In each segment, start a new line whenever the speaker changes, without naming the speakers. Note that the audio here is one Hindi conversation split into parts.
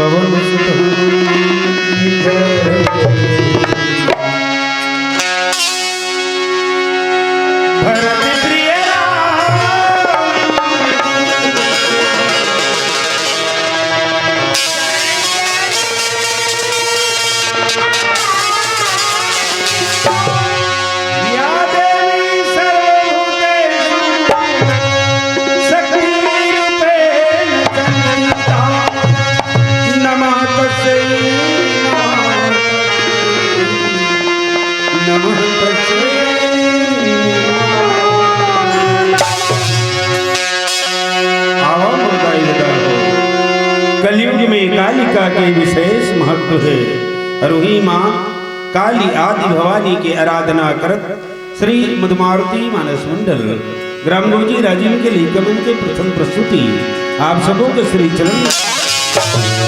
पवन कलयुग में कालिका के विशेष महत्व है। रुही माँ काली आदि भवानी के आराधना करत श्री मधुमारुति मानस मंडल ग्राम रोजी राजीव के लिए कमन के प्रथम प्रस्तुति आप सबों के श्री चरण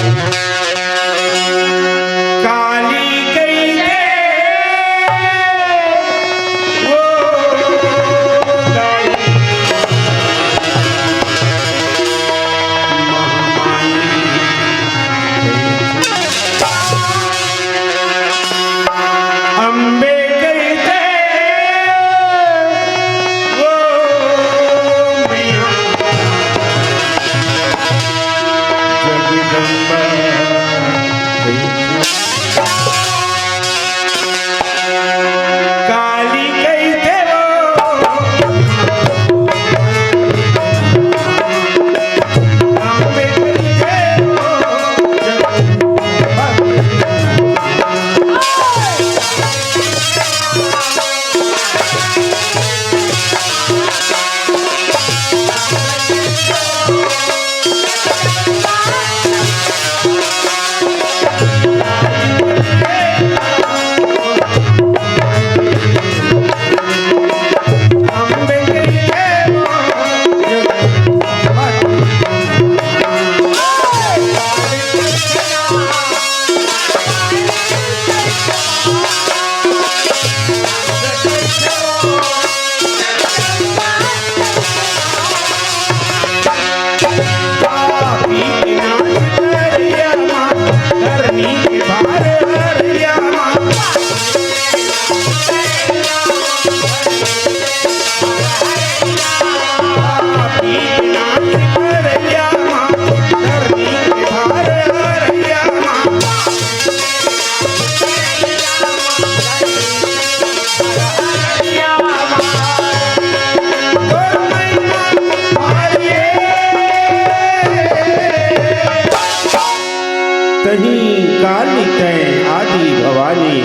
आदि भवानी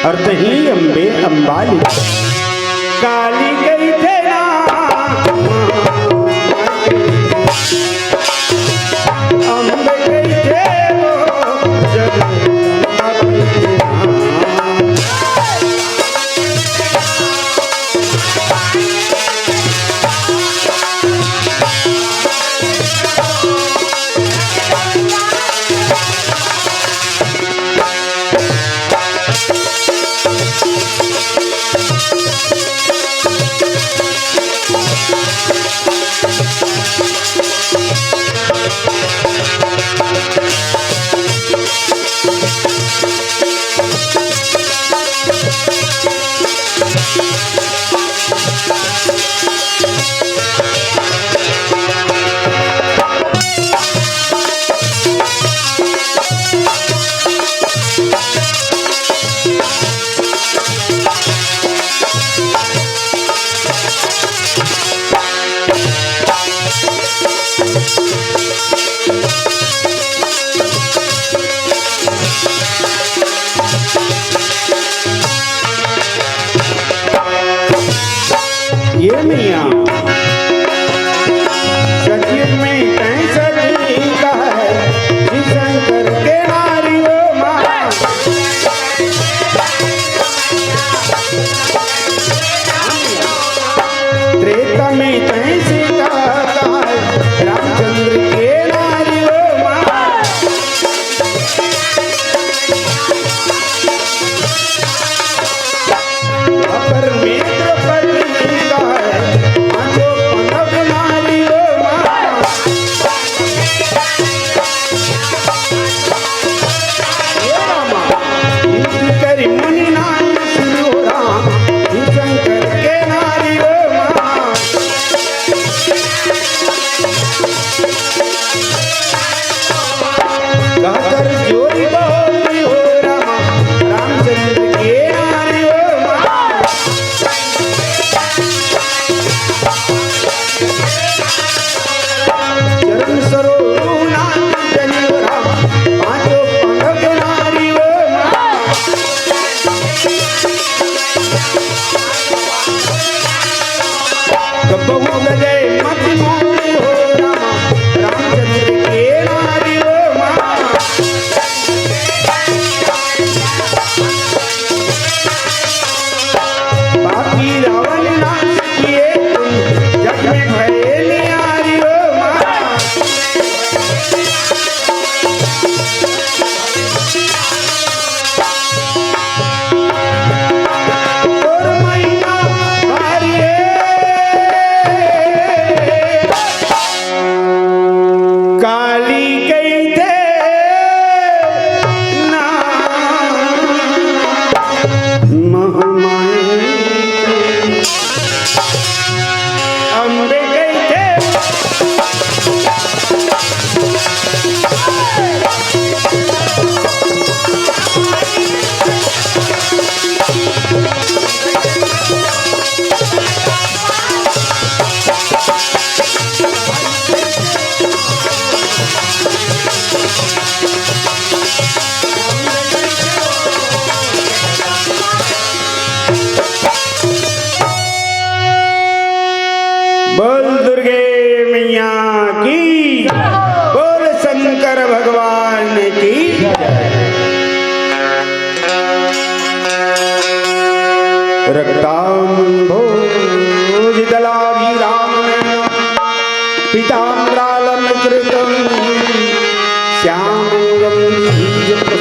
अर्थ ही अम्बे अम्बाली काली गई थे ना अम्बे गई थे वो जग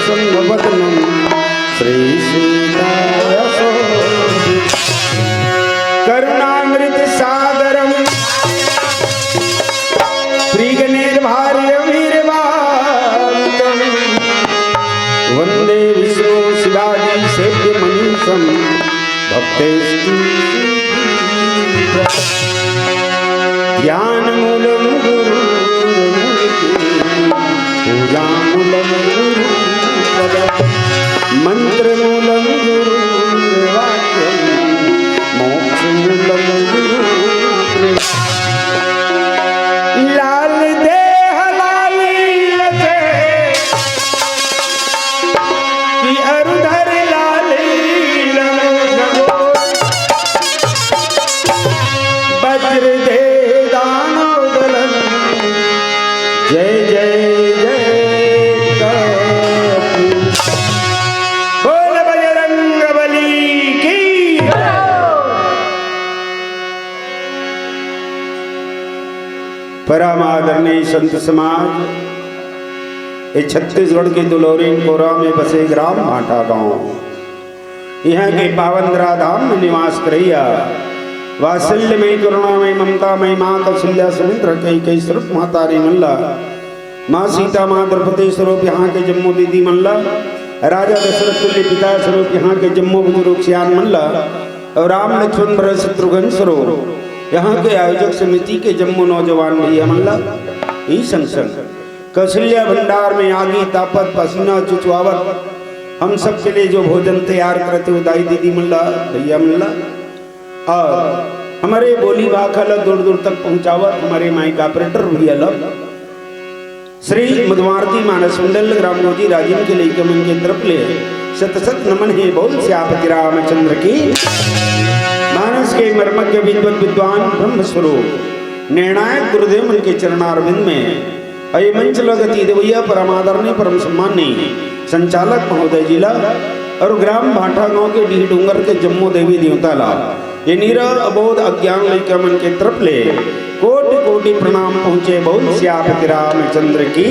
प्रसन्न वदनम श्री सीता करुणामृत सागरम प्रीगणेर्भार्यवीरवादम वंदे विष्णु शिवाजी सेव्य मनीषम भक्तेष्टि ज्ञान मूलम गुरु पूजा मूलम गुरु मंत्र मूलम गुरु वाक्यम मोक्ष मूलम गुरु लाल देह लाली लगे कि अरुधर लाली लगो वज्र दे दानो दलन जय जय जय बोल बजरंग बली की परम आदरणीय संत समाज इस छत्तीसगढ़ के दुलौरी कोरा में बसे ग्राम भाटा गांव यहाँ के पावनद्रा धाम में निवास करैया वात्सल्य में करुणा में ममता में माँ कौशल्या सुमित्र कई स्वरूप माता रे मल्ला माँ सीता माँ द्रौपदी स्वरूप यहाँ के जम्मू दीदी मल्ला राजा दशरथ तुल्य पिता स्वरूप यहाँ के जम्मू बुजुर्ग श्याम मल्ला और राम लक्ष्मण भरत शत्रुघ्न स्वरूप यहाँ के आयोजक समिति के जम्मू नौजवान भैया मल्ला ई संग कौशल्या भंडार में आगी तापत पसीना चुचवावत हम सब के लिए जो भोजन तैयार करते उदाई दीदी मल्ला भैया मल्ला और हमारे बोली भाखल दूर दूर तक पहुंचावत हमारे माइक ऑपरेटर भी अलग श्री मधुमारती मानस मंडल ग्रामोजी राजीव के लिए कमन के तरफ ले सत सत नमन है बोल श्यापति रामचंद्र की मानस के मर्मज्ञ विद्वत विद्वान ब्रह्म स्वरूप निर्णायक गुरुदेव मन के चरणारविंद में अय मंच लगती देवैया परमादरणीय परम सम्मानी संचालक महोदय जिला और ग्राम भाटा गांव के डी डूंगर के जम्मू देवी देवताला ये नीरव अबोध अज्ञान लैका मन के तरफ ले कोटि कोटि प्रणाम पहुंचे बोल श्यापति रामचंद्र की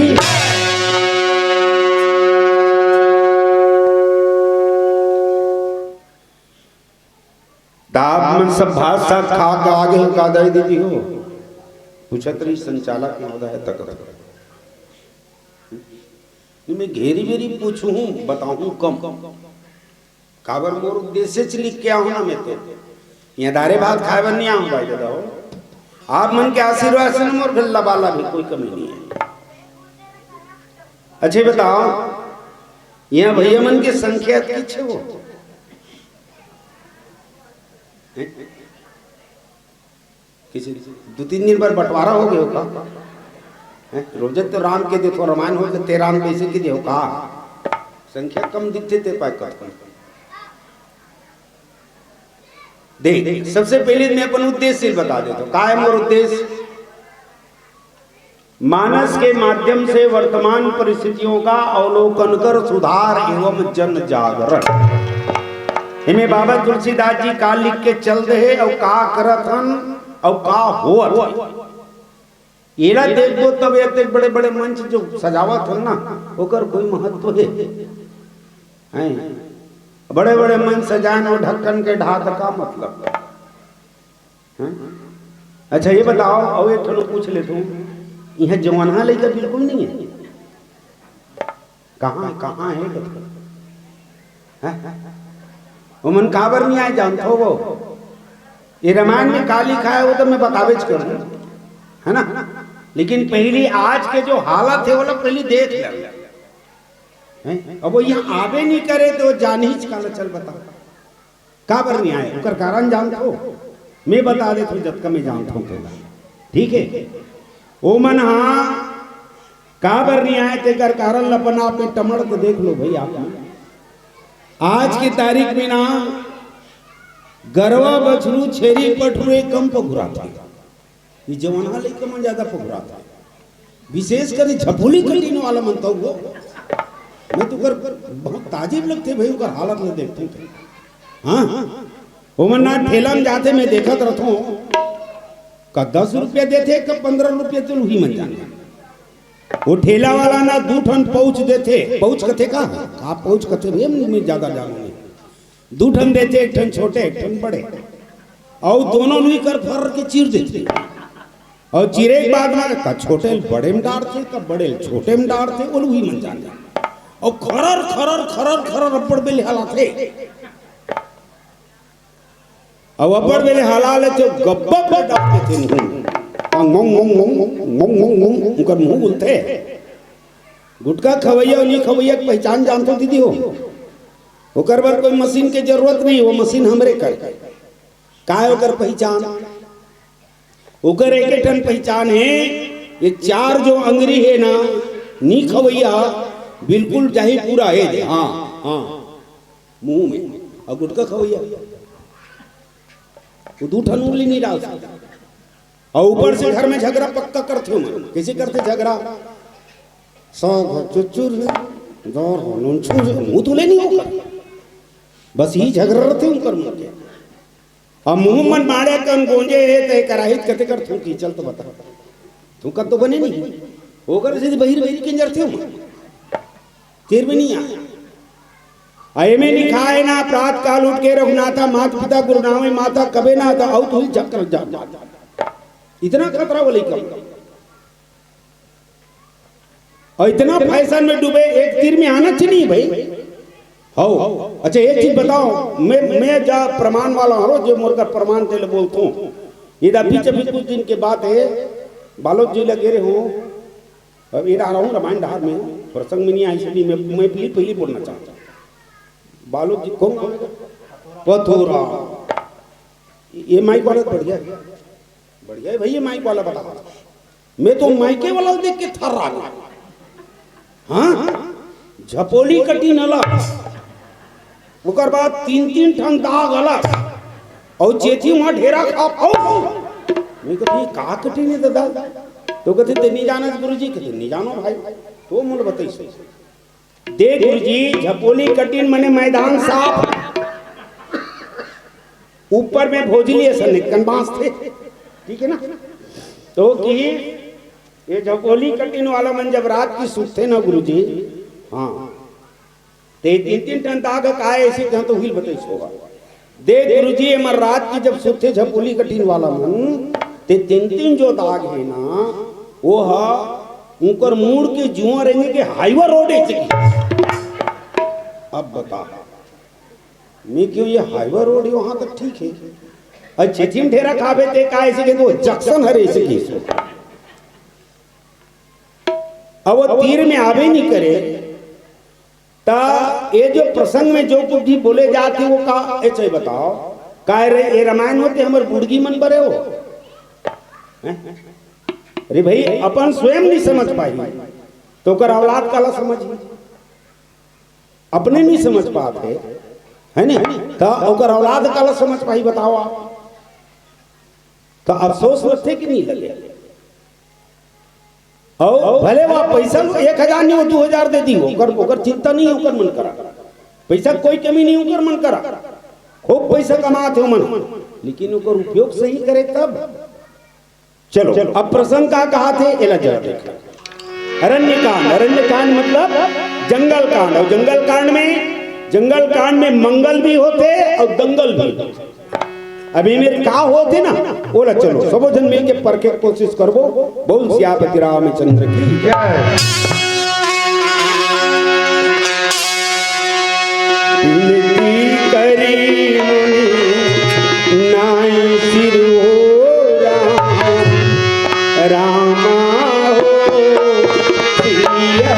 दाब मन सब भाषा खा के आगे का दे दीदी हो पूछतरी संचालक महोदय तक मैं घेरी बेरी पूछू हूं बताऊं कम काबर मोर उद्देश्य से लिख के आऊं ना मैं तो यहाँ दारे भात खाए बर नहीं आऊं भाई दादा आप मन के आशीर्वाद से मोर भल्ला बाला भी कोई कमी नहीं है। अच्छे बताओ यहाँ भैया मन के संख्या कितने हो किसी दो तीन दिन पर बंटवारा हो गया का रोजत तो राम के देखो रामायण हो ते राम कैसे की देखो का संख्या कम दिखते ते पाए कर देख सबसे पहले मैं अपन उद्देश्य बता देता हूं का है मोर उद्देश्य मानस के माध्यम से वर्तमान परिस्थितियों का अवलोकन कर सुधार एवं जन जागरण इनमें बाबा तुलसीदास जी का लिख के चल रहे और का करत हन और का होत एला देखो तब एक बड़े बड़े मंच जो सजावत हन ना ओकर कोई महत्व है बड़े बड़े मंच सजान और ढक्कन के ढाक का मतलब है? अच्छा ये बताओ और एक ठनो पूछ ले तू यह जवाना लेकर बिल्कुल नहीं है कहाँ है वो मन काबर नहीं आए जानते हो वो ये रामायण में का लिखा है वो तो मैं बतावे करूं है ना लेकिन पहली आज के जो हालत है वो लोग पहले देख ले अब वो यहाँ आवे नहीं करे तो जान ही काला चल बता काबर नहीं आए उसका कारण जानते हो मैं बता दे तो जब का मैं जानता हूँ ठीक है ओ मन हाँ काबर नहीं आए थे कर कारण लपन आप टमड़ को देख लो भाई आप आज की तारीख में ना गरवा बछरू छेरी पटरू कम पघुरा था ये जवाना लेके मन ज्यादा पघुरा था विशेष कर झपुली कटीन वाला मनता हुआ मैं तो कर बहुत ताजीब लगते भाई उनका हालत में देखते थे हाँ वो मन ना ठेला में जाते मैं देखा रहता हूँ का 10 रुपया देते का 15 रुपया तो ही मन जाने वो ठेला वाला ना 2 ठन पहुंच देते, पहुंच कथे का आप पहुंच कथे भी मैं ज्यादा जानू नहीं, 2 ठन देते, 1 ठन छोटे 1 ठन बड़े, और दोनों नहीं कर फर के चीर देते, और चीरे के बाद में का छोटे बड़े में डालते, का बड़े छोटे में डालते, वो वही मन जान जाए, और खरर खरर खरर खरर अब्बड़ बेले हालाते, और अब्बड़ बेले हालाले तो गब्बा पे डालते थे नहीं, मोंग मोंग मोंग मोंग मोंग मोंग उनका मुंह बोलते, गुटका खवैया और नहीं खवैया की पहचान जानते दीदी हो, ओकर बार कोई मशीन के जरूरत नहीं, वो मशीन हमरे कर काय ओकर पहचान, ओकर एक ठन पहचान है, ये 4 जो अंगरी है ना नी खवैया बिल्कुल जाही पूरा है, हाँ हाँ मुंह में, और गुटका खवैया वो 2 ठन उंगली नहीं डाल सकता, और ऊपर से घर में झगड़ा पक्का करते हो, मन कैसे करते झगड़ा, मुंह तुले नहीं होगा, बस ही झगड़ा रहते उनकर मुंह के, और मुंह मन मारे कन गोंजे है ते कराहित कते कर तू की चल तो बता तू कब तो बने नहीं होकर से बहिर बहिर के जरते हो तेर भी नहीं आए में लिखा है ना, प्रात काल उठ के रघुनाथा माता पिता गुरु नामे माता कबे ना था आउट हुई चक्कर जा, इतना खतरा वाली कम, और इतना फैशन में डूबे, एक तीर में आना चाहिए भाई, हो अच्छा एक चीज बताओ, मैं जा प्रमाण वाला हूँ, जो मुर्गा प्रमाण तेल बोलता हूँ, इधर पीछे भी कुछ दिन के बाद है बालोद जिला गिरे हो, अब इधर आ रहा हूँ रामायण धार में, प्रसंग में नहीं आई, इसलिए मैं पहले बोलना चाहता हूँ, बालोद जी कौन पथोरा, ये माइक वाला बढ़िया है भाई, ये माइक वाला बता, मैं तो माइके वाला देख के थर रहा, हाँ झपोली कटी नला, उकर बाद 3-3 ठन दाग अलग, और चेथी वहां ढेरा खा, मैं कहती का कटी ने दादा, तो कहते ते नहीं जाना गुरुजी, कहते नहीं जानो भाई, तो मुझे बताइए दे गुरुजी, झपोली कटीन मने मैदान साफ, ऊपर में भोजली ऐसा निकन बांस थे, ठीक है ना, तो कि ये झपोली कटीन वाला मन जब रात की सूखते ना गुरुजी, हाँ ते 3-3 टन दाग का ऐसे कहां तो हिल बताइए होगा, दे गुरुजी मर रात की जब सूखते झपोली कटीन वाला मन, ते 3-3 जो दाग है ना, वो हा ऊपर मूड के जुआ रहेंगे कि हाईवे रोड ऐसे की, अब बता मैं क्यों ये हाईवे रोड वहां तक ठीक है, अच्छे थीम ढेरा खावे ते का ऐसे के तो जक्सन हरे ऐसे की, अब वो तीर में आवे नहीं करे, ता ये जो प्रसंग में जो कुछ भी बोले जाते वो का ऐसे बताओ, का ये रामायण होते हमारे बुढ़गी मन बरे हो, अरे भाई अपन स्वयं नहीं समझ पाई, तो कर औलाद काला समझ, अपने नहीं समझ पाते है ना, तो ओकर औलाद काला समझ पाई बताओ आप, तो अफसोस लगते कि नहीं लगे, और भले वह पैसा 1000 नहीं हो 2000 दे दी, ओकर चिंता नहीं होकर मन करा, पैसा कोई कमी नहीं होकर मन करा, खूब पैसा कमाते हो मन, लेकिन ओकर उपयोग सही करे तब, चलो अब प्रसंग का कहा थे एला जरा देखा, अरण्य कांड मतलब जंगल कांड, और जंगल कांड में मंगल भी होते और दंगल भी होते, अभी मेरे का होते ना बोला, चलो सबो जन मिल के परखे कोशिश करबो, बोल सियापति रामचंद्र की जय। करी नाई सिर रामा हो सिया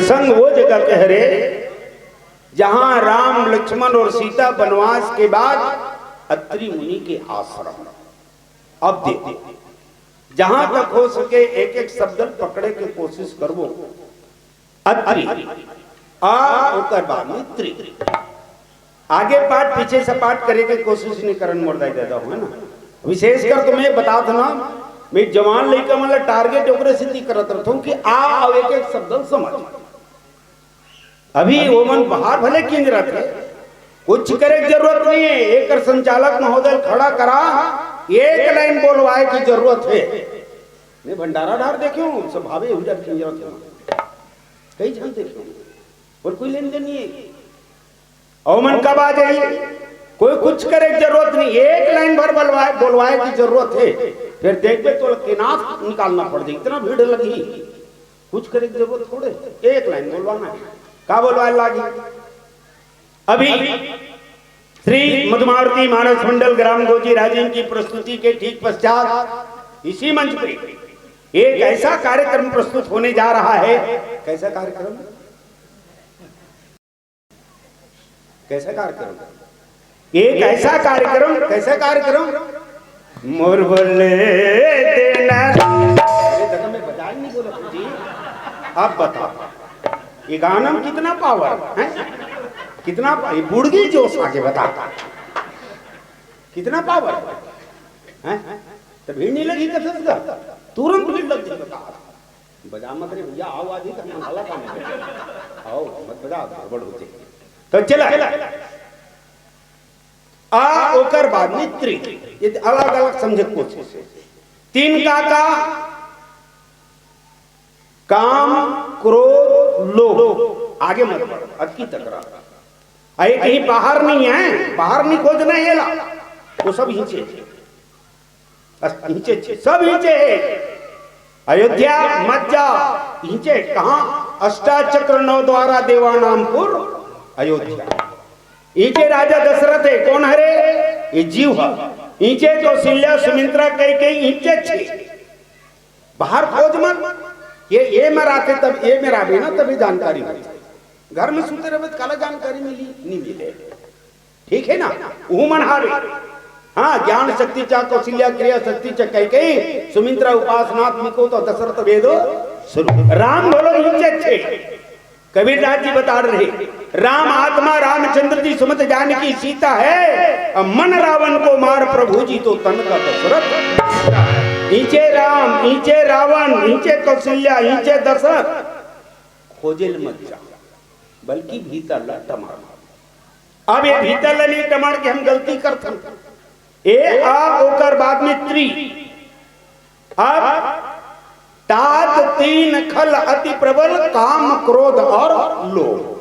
संग वो जगह कह रहे जहां राम लक्ष्मण और सीता वनवास के बाद अत्रि मुनि के आश्रम। अब देखो जहां तक हो सके एक एक शब्द पकड़े के कोशिश करबो। अत्रि आ ओकर बाद मित्री, आगे पाठ पीछे से पाठ करे के कोशिश नहीं करन मोरदाई दादा हो ना। विशेषकर तो मैं बता दो ना, मैं जवान लड़का मतलब टारगेट ओकरे सिद्धि करत रहता हूं कि आ एक एक शब्द समझ। अभी वो मन बाहर भले किंग रहते, कुछ करे की जरूरत नहीं है। एक संचालक महोदय खड़ा करा, एक लाइन बोलवाए की जरूरत है। मैं भंडारा ढार देखे हूं, सब भावे उधर की जरूरत है, कई जन देखे और कोई लेन देन नहीं है। और मन कब आ जाइए, कोई कुछ करे की जरूरत नहीं, एक लाइन भर बोलवाए की जरूरत है। फिर देखते तो किनात निकालना पड़ जाए, इतना भीड़ लगी। कुछ करे की जरूरत थोड़े, एक लाइन बोलवाना है, का बोलवाए लागी। अभी श्री मधुमारुति मानस मंडल ग्राम गोजी राजीव की प्रस्तुति के ठीक पश्चात इसी मंच पे एक ऐसा कार्यक्रम प्रस्तुत होने जा रहा है। कैसा कार्यक्रम? कैसा कार्यक्रम? एक ऐसा कार्यक्रम, कैसा कार्यक्रम? मोर बोले देना, मैं बजा नहीं बोला जी, आप बताओ ये गाना में कितना पावर है, कितना बुड़गी जोश आगे बता, कितना पावर है? तो भीड़ नहीं लगी कसस का, तुरंत भीड़ लग गई। बता बजा मत रे भैया, आओ आदि करना वाला काम है, आओ मत बजा, गड़बड़ होती। तो चला आ ओकर बाद मित्री, ये अलग अलग समझे कोशिश। तीन काका, काम क्रोध लोभ, आगे मत बढ़, अटकी तकरार। एक ही बाहर नहीं है, बाहर नहीं खोजना है ला, वो सब हीचे हीचे सब हीचे है। अयोध्या मज्जा हीचे कहां? अष्टाचक्र नौ द्वारा देवानामपुर अयोध्या। ईचे राजा दशरथ है, कौन हरे? ये जीव है। ईचे कौशल्या सुमित्रा कई ईचे छे, बाहर खोज मत। ये मराते तब ये मेरा भी ना तभी जानकारी मिलती। घर में सुनते रहे काला जानकारी मिली नहीं मिले, ठीक है ना? वो मन हारे। हाँ, ज्ञान शक्ति चा कौशल्या क्रिया शक्ति चा कई सुमित्रा उपासनाथ मिको तो दशरथ वेदो शुरू। राम बोलो नीचे थे, कबीर दास जी बता रहे राम आत्मा रामचंद्र जी सुमत जानकी सीता है, अब मन रावण को मार प्रभु जी तो तन का दशरथ। नीचे राम, नीचे रावण, नीचे कौशल्या, नीचे दशरथ। खोजेल मत जा, बल्कि भीतर ला टमार। अब ये भीतर ला नहीं टमार के हम गलती करते ए आ ओकर बाद में त्री। अब तात तीन खल अति प्रबल, काम क्रोध और लोभ।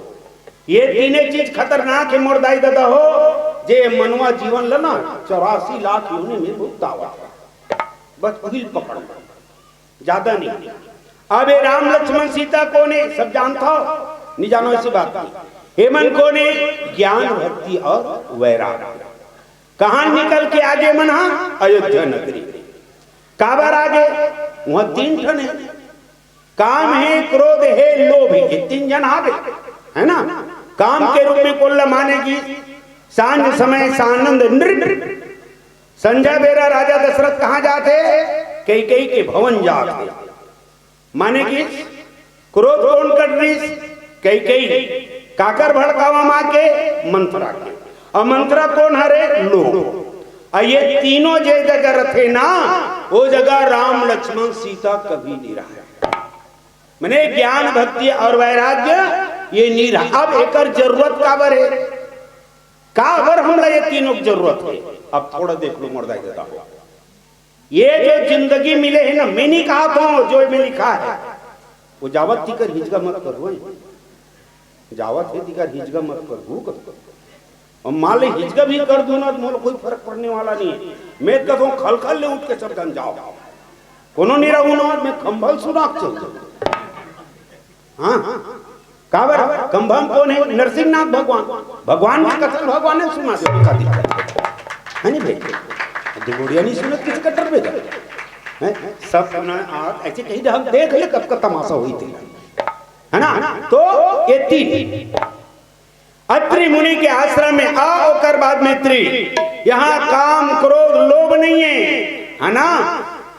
ये तीनों चीज खतरनाक है मोरदाई दादा हो, जे मनवा जीवन लना 84 लाख योनि में भुगतावा, बस वही पकड़, ज्यादा नहीं। अब ये राम लक्ष्मण सीता कौन है? सब जानता हो, नहीं जानो ऐसी बात नहीं। हेमन कौन है? ज्ञान भक्ति और वैराग्य। कहां निकल के आगे मना? अयोध्या नगरी। काबर आगे? वहां तीन ठन है, काम है, क्रोध है, लोभ है। ये तीन जन आगे है ना। काम के रूप में कोल्ला मानेगी सांझ समय सानंद नृत्य। संजय बेरा राजा दशरथ कहां जाते? कैकेयी के भवन जाते। माने की क्रोध कौन कर रही? कैकेयी। काकर भड़कावा मां के? मंत्रा के। और मंत्रा कौन हरे? लोभ। ये तीनों जे जगह रखे ना, वो जगह राम लक्ष्मण सीता कभी नहीं रहा। मैंने ज्ञान भक्ति और वैराग्य ये नहीं रहा। अब एक जरूरत काबर है? काबर हमला ये तीनों की जरूरत है? अब थोड़ा देख लो मोरदाई दादा, ये जो जिंदगी मिले है ना, मैं नहीं कहा था जो में लिखा है वो जावत तिकर हिजगा मत करो, जावत है तिकर हिजगा मत करो। और मान ली हिजगा भी कर दू ना तो कोई फर्क पड़ने वाला नहीं है। मैं कहता हूँ खल खल ले उठ के सब जन जाओ, कोनो नहीं रहू ना, मैं खंभल सुनाक चल। हाँ, काबर कंभम कौन है? नरसिंहनाथ भगवान। भगवान की कथन भगवान ने सुना दे, का दिक्कत है नहीं भाई? दिगोड़िया नहीं सुनत किस कटर पे है सब सुना। ऐसे कहीं हम देख ले कब का तमाशा हुई थी। है ना। तो ये तीन अत्रि मुनि के आश्रम में आ और बाद में त्रि, यहाँ काम क्रोध लोभ नहीं है ना।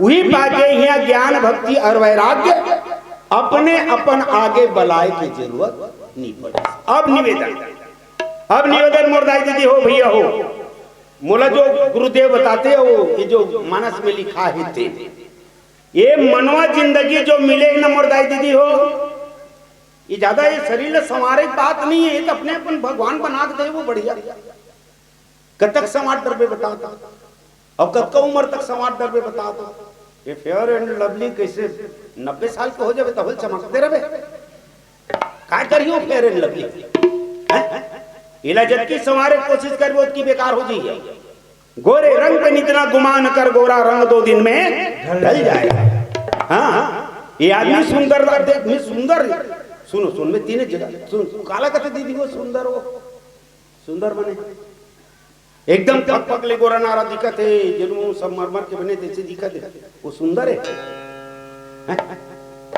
वही बाके यहाँ ज्ञान भक्ति और वैराग्य अपने अपन आगे बलाए की जरूरत नहीं पड़े। अब निवेदन मोरदाई दीदी हो भैया हो, मोला जो गुरुदेव बताते हो ये जो मानस में लिखा है थे, ये मनवा जिंदगी जो मिले ना मोरदाई दीदी हो, ये ज्यादा ये शरीर संवारे की बात नहीं है, तो अपने अपन भगवान बना के दे वो बढ़िया। कब तक समाज डर पे बताता और कब का उम्र तक समाज डर पे बताता। ये फेयर एंड लवली कैसे 90 साल के हो जाए तो चमकते रहे, क्या करियो फेयर एंड लवली इलाजत की संवारे कोशिश कर वो की बेकार हो जाइए। गोरे रंग पे नितना गुमान कर गोरा रंग 2 दिन में ढल जाएगा। हाँ ये आदमी सुंदर देख मैं सुंदर सुन में तीन जगह सुन काला कहते दीदी वो सुंदर बने एकदम पक पकले गोरा नारा दिखत है, जन्म सब मरमर के बने जैसे दिखत है, वो सुंदर है।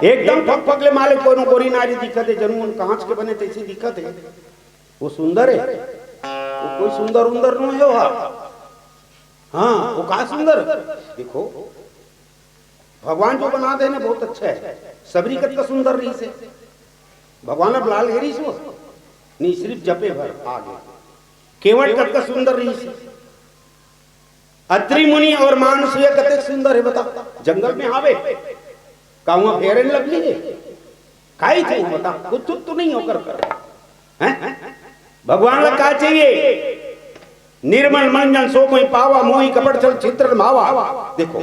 एकदम पक पकले माले कोनो गोरी नारी दिखत है, जन्म कांच के बने जैसे दिखत है, वो सुंदर है। वो कोई सुंदर उंदर नहीं है हाँ वो कहा सुंदर। देखो भगवान जो बना देने बहुत अच्छा है, सबरी कत का सुंदर रही से भगवान अब लाल घेरी से नहीं सिर्फ जपे भर आगे केवट कत का सुंदर रही से। अत्रि मुनि और मानुष कते सुंदर है बता, जंगल में आवे कहूँ फेयर एंड लवली है काई थे बता, कुछ तो नहीं होकर कर भगवान का क्या चाहिए, निर्मल मंजन सो कोई पावा मोही कपट चल चित्र मावा। देखो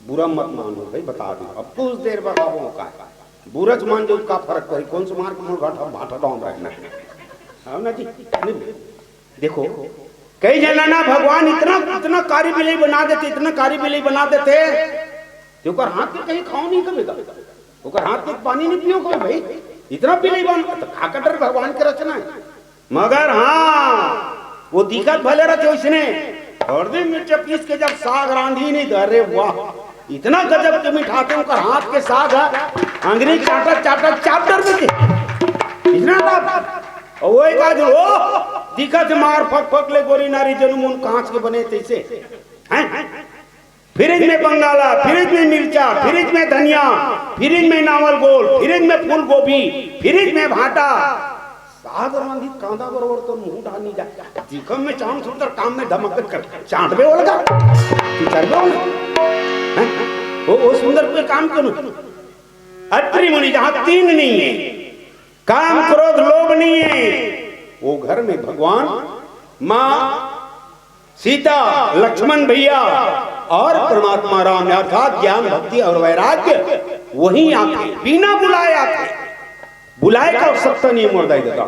बुरा मत मानो भाई, बता दो अब कुछ देर बाद बाबू का बुरज मान जो का फर्क पड़ी, कौन से मार के मुंह घाटा भाटा डाउन रखना है ना जी। देखो कई जना ना भगवान इतना कारी बिलाई बना देते, इतना कारी बिलाई बना देते तो हाथ के कहीं खाओ नहीं कमेगा, ओकर हाथ के पानी नहीं पियो कोई भाई, इतना बिलाई बन खाकर भगवान के रचना है। मगर हाँ वो दिक्कत भले रहते उसने हरदी मिर्च पीस के जब साग रांधी नहीं, अरे वाह इतना गजब के मिठाते उनका हाथ के साग है, अंग्रेजी चाटा चाप डर देते इतना था। और वो एक आज वो दिक्कत मार फक ले गोरी नारी जन्म कांच के बने तैसे हैं, फ्रिज में बंगाला, फ्रिज में मिर्चा, फ्रिज में धनिया, फ्रिज में नावल गोल, फ्रिज में फूल गोभी, फ्रिज में भाटा साग रांधी कांदा बरोबर तो मुंह डाल नहीं जाए दिखम में चाम सुंदर काम में धमक कर चाट बे होगा चल वो सुंदर कोई काम क्यों नहीं। अत्रि मुनि जहां तीन नहीं है, काम क्रोध लोभ नहीं है, वो घर में भगवान माँ सीता लक्ष्मण भैया और परमात्मा राम अर्थात ज्ञान भक्ति और वैराग्य वहीं आके बिना बुलाए आके, बुलाए का आवश्यकता नहीं मोरदाई देता।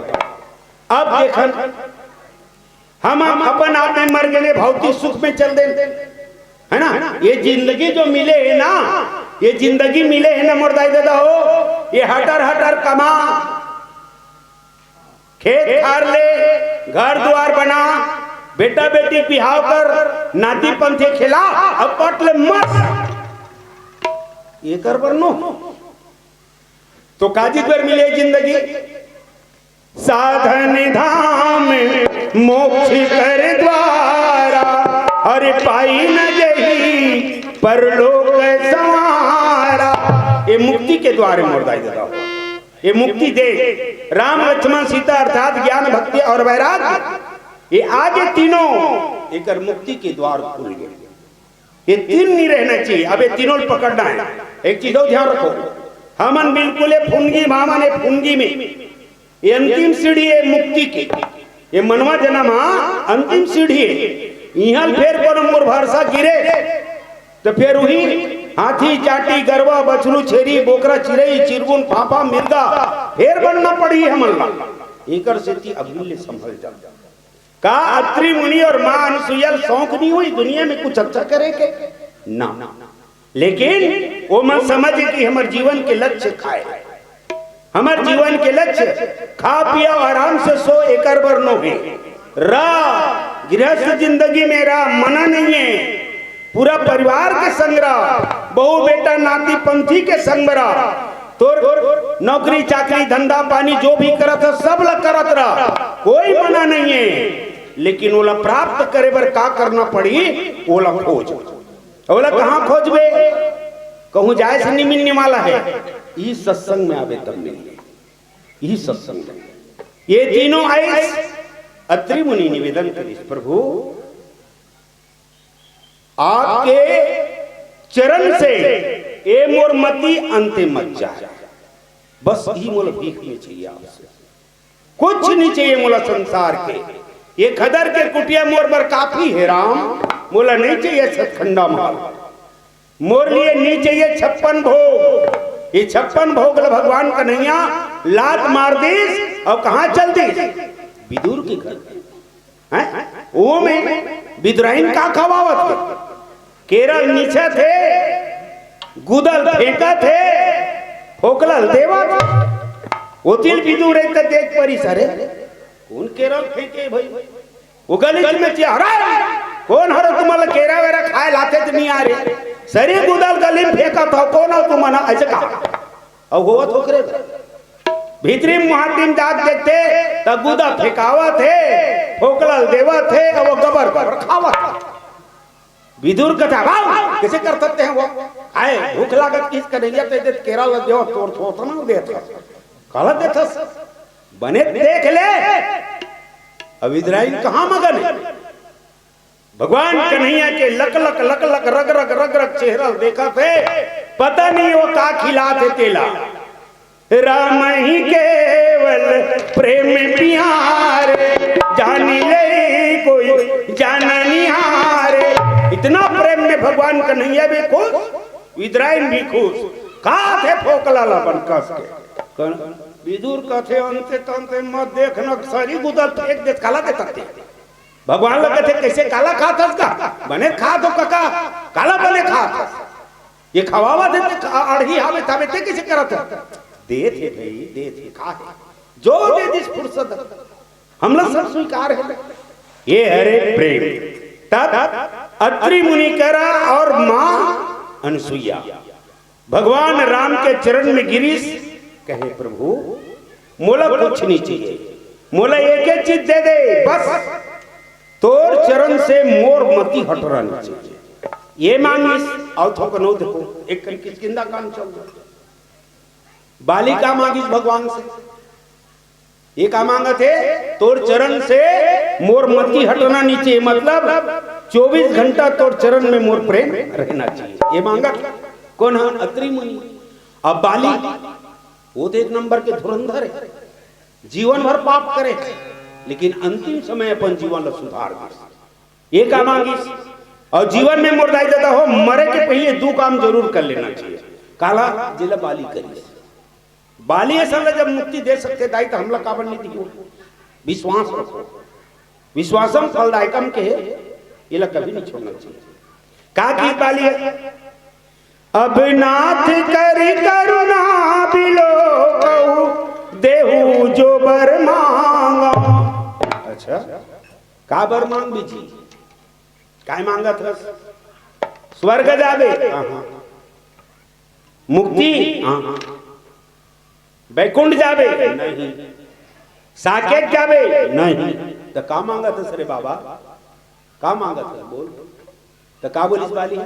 अब देखन हम अपन आप में मर गए भौतिक सुख में चल दे है ना, ये जिंदगी जो मिले है ना, ये जिंदगी मिले है ना मोरदाई देता हो, ये हटर कमा खेत खार ले घर द्वार बना बेटा बेटी बिहाव कर नाती पंथे खिला अब पट ले मत ये कर बनो तो काजी पर मिले जिंदगी। साधन धाम मोक्ष कर द्वारा अरे पाई न जही परलोक संवारा, ये मुक्ति के द्वार मोरदाई देता, ये मुक्ति दे राम लक्ष्मण सीता अर्थात ज्ञान भक्ति और वैराग्य, ये आगे तीनों एक मुक्ति के द्वार खुल गए। ये तीन नहीं रहना चाहिए, अब ये तीनों पकड़ना है। एक चीज ध्यान रखो, हमन बिल्कुल फुनगी मामा ने फुनगी में ये अंतिम सीढ़ी है मुक्ति की, ये मनवा जन्म अंतिम सीढ़ी है। यहाँ फिर कोनो मोर भरसा गिरे तो फिर वही हाथी चाटी गरवा बछरू छेरी बोकरा चिरई चिरगुन फाफा मिर्गा फिर बनना पड़ी हमला एकर सेती अभिले संभल जा का। अत्रि मुनि और मां अनुसुईया शौक नहीं हुई दुनिया में कुछ अच्छा करे के ना, लेकिन वो मन समझ कि हमारे जीवन के लक्ष्य खाए, हमारे जीवन के लक्ष्य खा पिया आराम से सो एकर बर नो है रा गृहस्थ जिंदगी मेरा मना नहीं है, पूरा परिवार के संग रहा, बहू बेटा नाती पंथी के संग रहा, तो नौकरी चाकरी धंधा पानी जो भी करत है सब ला करत रहा, कोई मना नहीं है, लेकिन ओला प्राप्त करे बर का करना पड़ी, ओला खोज। ओला कहाँ खोजबे, कहूँ जाए से नहीं मिलने वाला है, इस सत्संग में आवे तब मिले, इस सत्संग में। ये तीनों आए। अत्रि मुनि निवेदन करिस, प्रभु आपके चरण से ए मोर मती अंते मत जाए, बस ही मोला भीख में चाहिए आपसे, कुछ नहीं चाहिए मोला संसार के। ये खदर के कुटिया मोर बर काफी है राम, मोला नहीं चाहिए सतखंडा माल, मोर लिए नहीं चाहिए 56 भोग। ये 56 भोग भगवान कन्हैया लात मार दीस और कहाँ चल दीस, विदुर के घर हैं, वो में विदुराइन का खवावत, केरल नीचे थे, गुदल फेंका थे, फोकलल देवा, वो तिल विदुर एक देख परी सरे, कौन केरल फेंके भाई, वो गली में चिहारा, कौन हर तुम्हारा केरा वेरा खाए लाते तो नहीं आ रहे, सरी गुदल गली में फेंका था, कौन हो तुम्हारा ऐसे कहा, अब हुआ तो करे भीतरी मुहातिम जात देखते तो गुदा फेंकावा थे, फोकलल देवा थे, और वो गबर पर खावा था। विदुर कथा वाह कैसे कर सकते हैं वो, आए भूख लागत किस कन्हैया ते देत केरा लग जाओ तोड़ छोड़ ना देता, काला देता बने देख ले, अविद्राइन कहाँ मगन है, भगवान कन्हैया के लक लक लक लक रग रग रग रग चेहरा देखा थे, पता नहीं वो का खिला थे तेला, राम ही केवल प्रेम प्यारे, जानी ले कोई जाना निहारे। इतना प्रेम में भगवान कन्हैया भी खुश, विद्राइन भी खुश, का थे फोकलाला बनकस के विदुर का थे अंते तंते मत देखना सारी गुदल फेंक दे, काला दे सकते भगवान लगे थे कैसे काला खाता का बने खा दो काका, काला बने खा ये खवावा देते अड़ही हावे तावे ते कैसे करत दे थे भाई, दे थे खा जो दे दिस फुर्सत हम लोग सब स्वीकार है, ये हरे प्रेम। तब अत्रि मुनि करा और मां अनसुईया भगवान राम के चरण में गिरीश, कहे प्रभु मोला कुछ नहीं चाहिए, मोला एक चीज दे दे बस, तोर चरण से मोर मती हटरा नहीं चाहिए, ये मांगिस और थोक नो देखो एक किसकिंदा काम चल रहा, बालिका मांगिस भगवान से, ये का मांगा थे तोर चरण से मोर मती हटना नीचे, मतलब 24 घंटा तोर चरण में मोर प्रेम रहना चाहिए, ये मांगा कौन है, अत्रि मुनि। अब बाली वो तो एक नंबर के धुरंधर है, जीवन भर पाप करे, लेकिन अंतिम समय अपन जीवन सुधार दे, ये का मांगिस और जीवन में मोर दाई देता हो, मरे के पहले 2 काम जरूर कर लेना चाहिए, काला जिला बाली करी, बाली ऐसा जब मुक्ति दे सकते दाई तो हमला काबन नहीं दी, विश्वास रखो, विश्वासम फलदायकम के ये ला कभी नहीं छोड़ना चाहिए। का की बाली है, अब नाथ करी करुणा बिलो कहू देहू जो बर मांगा, अच्छा का बर मांग बीजी, काय मांगा था, स्वर्ग जावे, मुक्ति बैकुंठ जावे नहीं, साकेत जावे नहीं, तो का मांगा था सरे बाबा, का मांगा था बोल, तो का बोलिस वाली,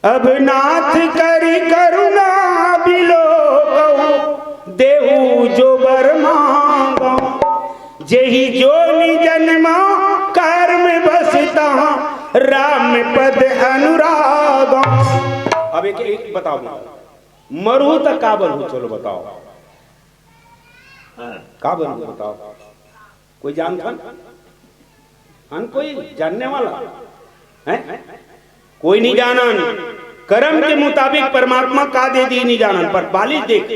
अब नाथ करी करुणा बिलो कहू देहू जो बर मांगा, जेहि जो जन्मा कर्म बसता राम पद अनुराग। अब एक बताओ, मरू तक का बनू, चलो बताओ का बनू बताओ, कोई जानता अन कोई जानने वाला है, कोई नहीं जाना, कर्म के मुताबिक परमात्मा का दे दी नहीं जाना, पर बाली देख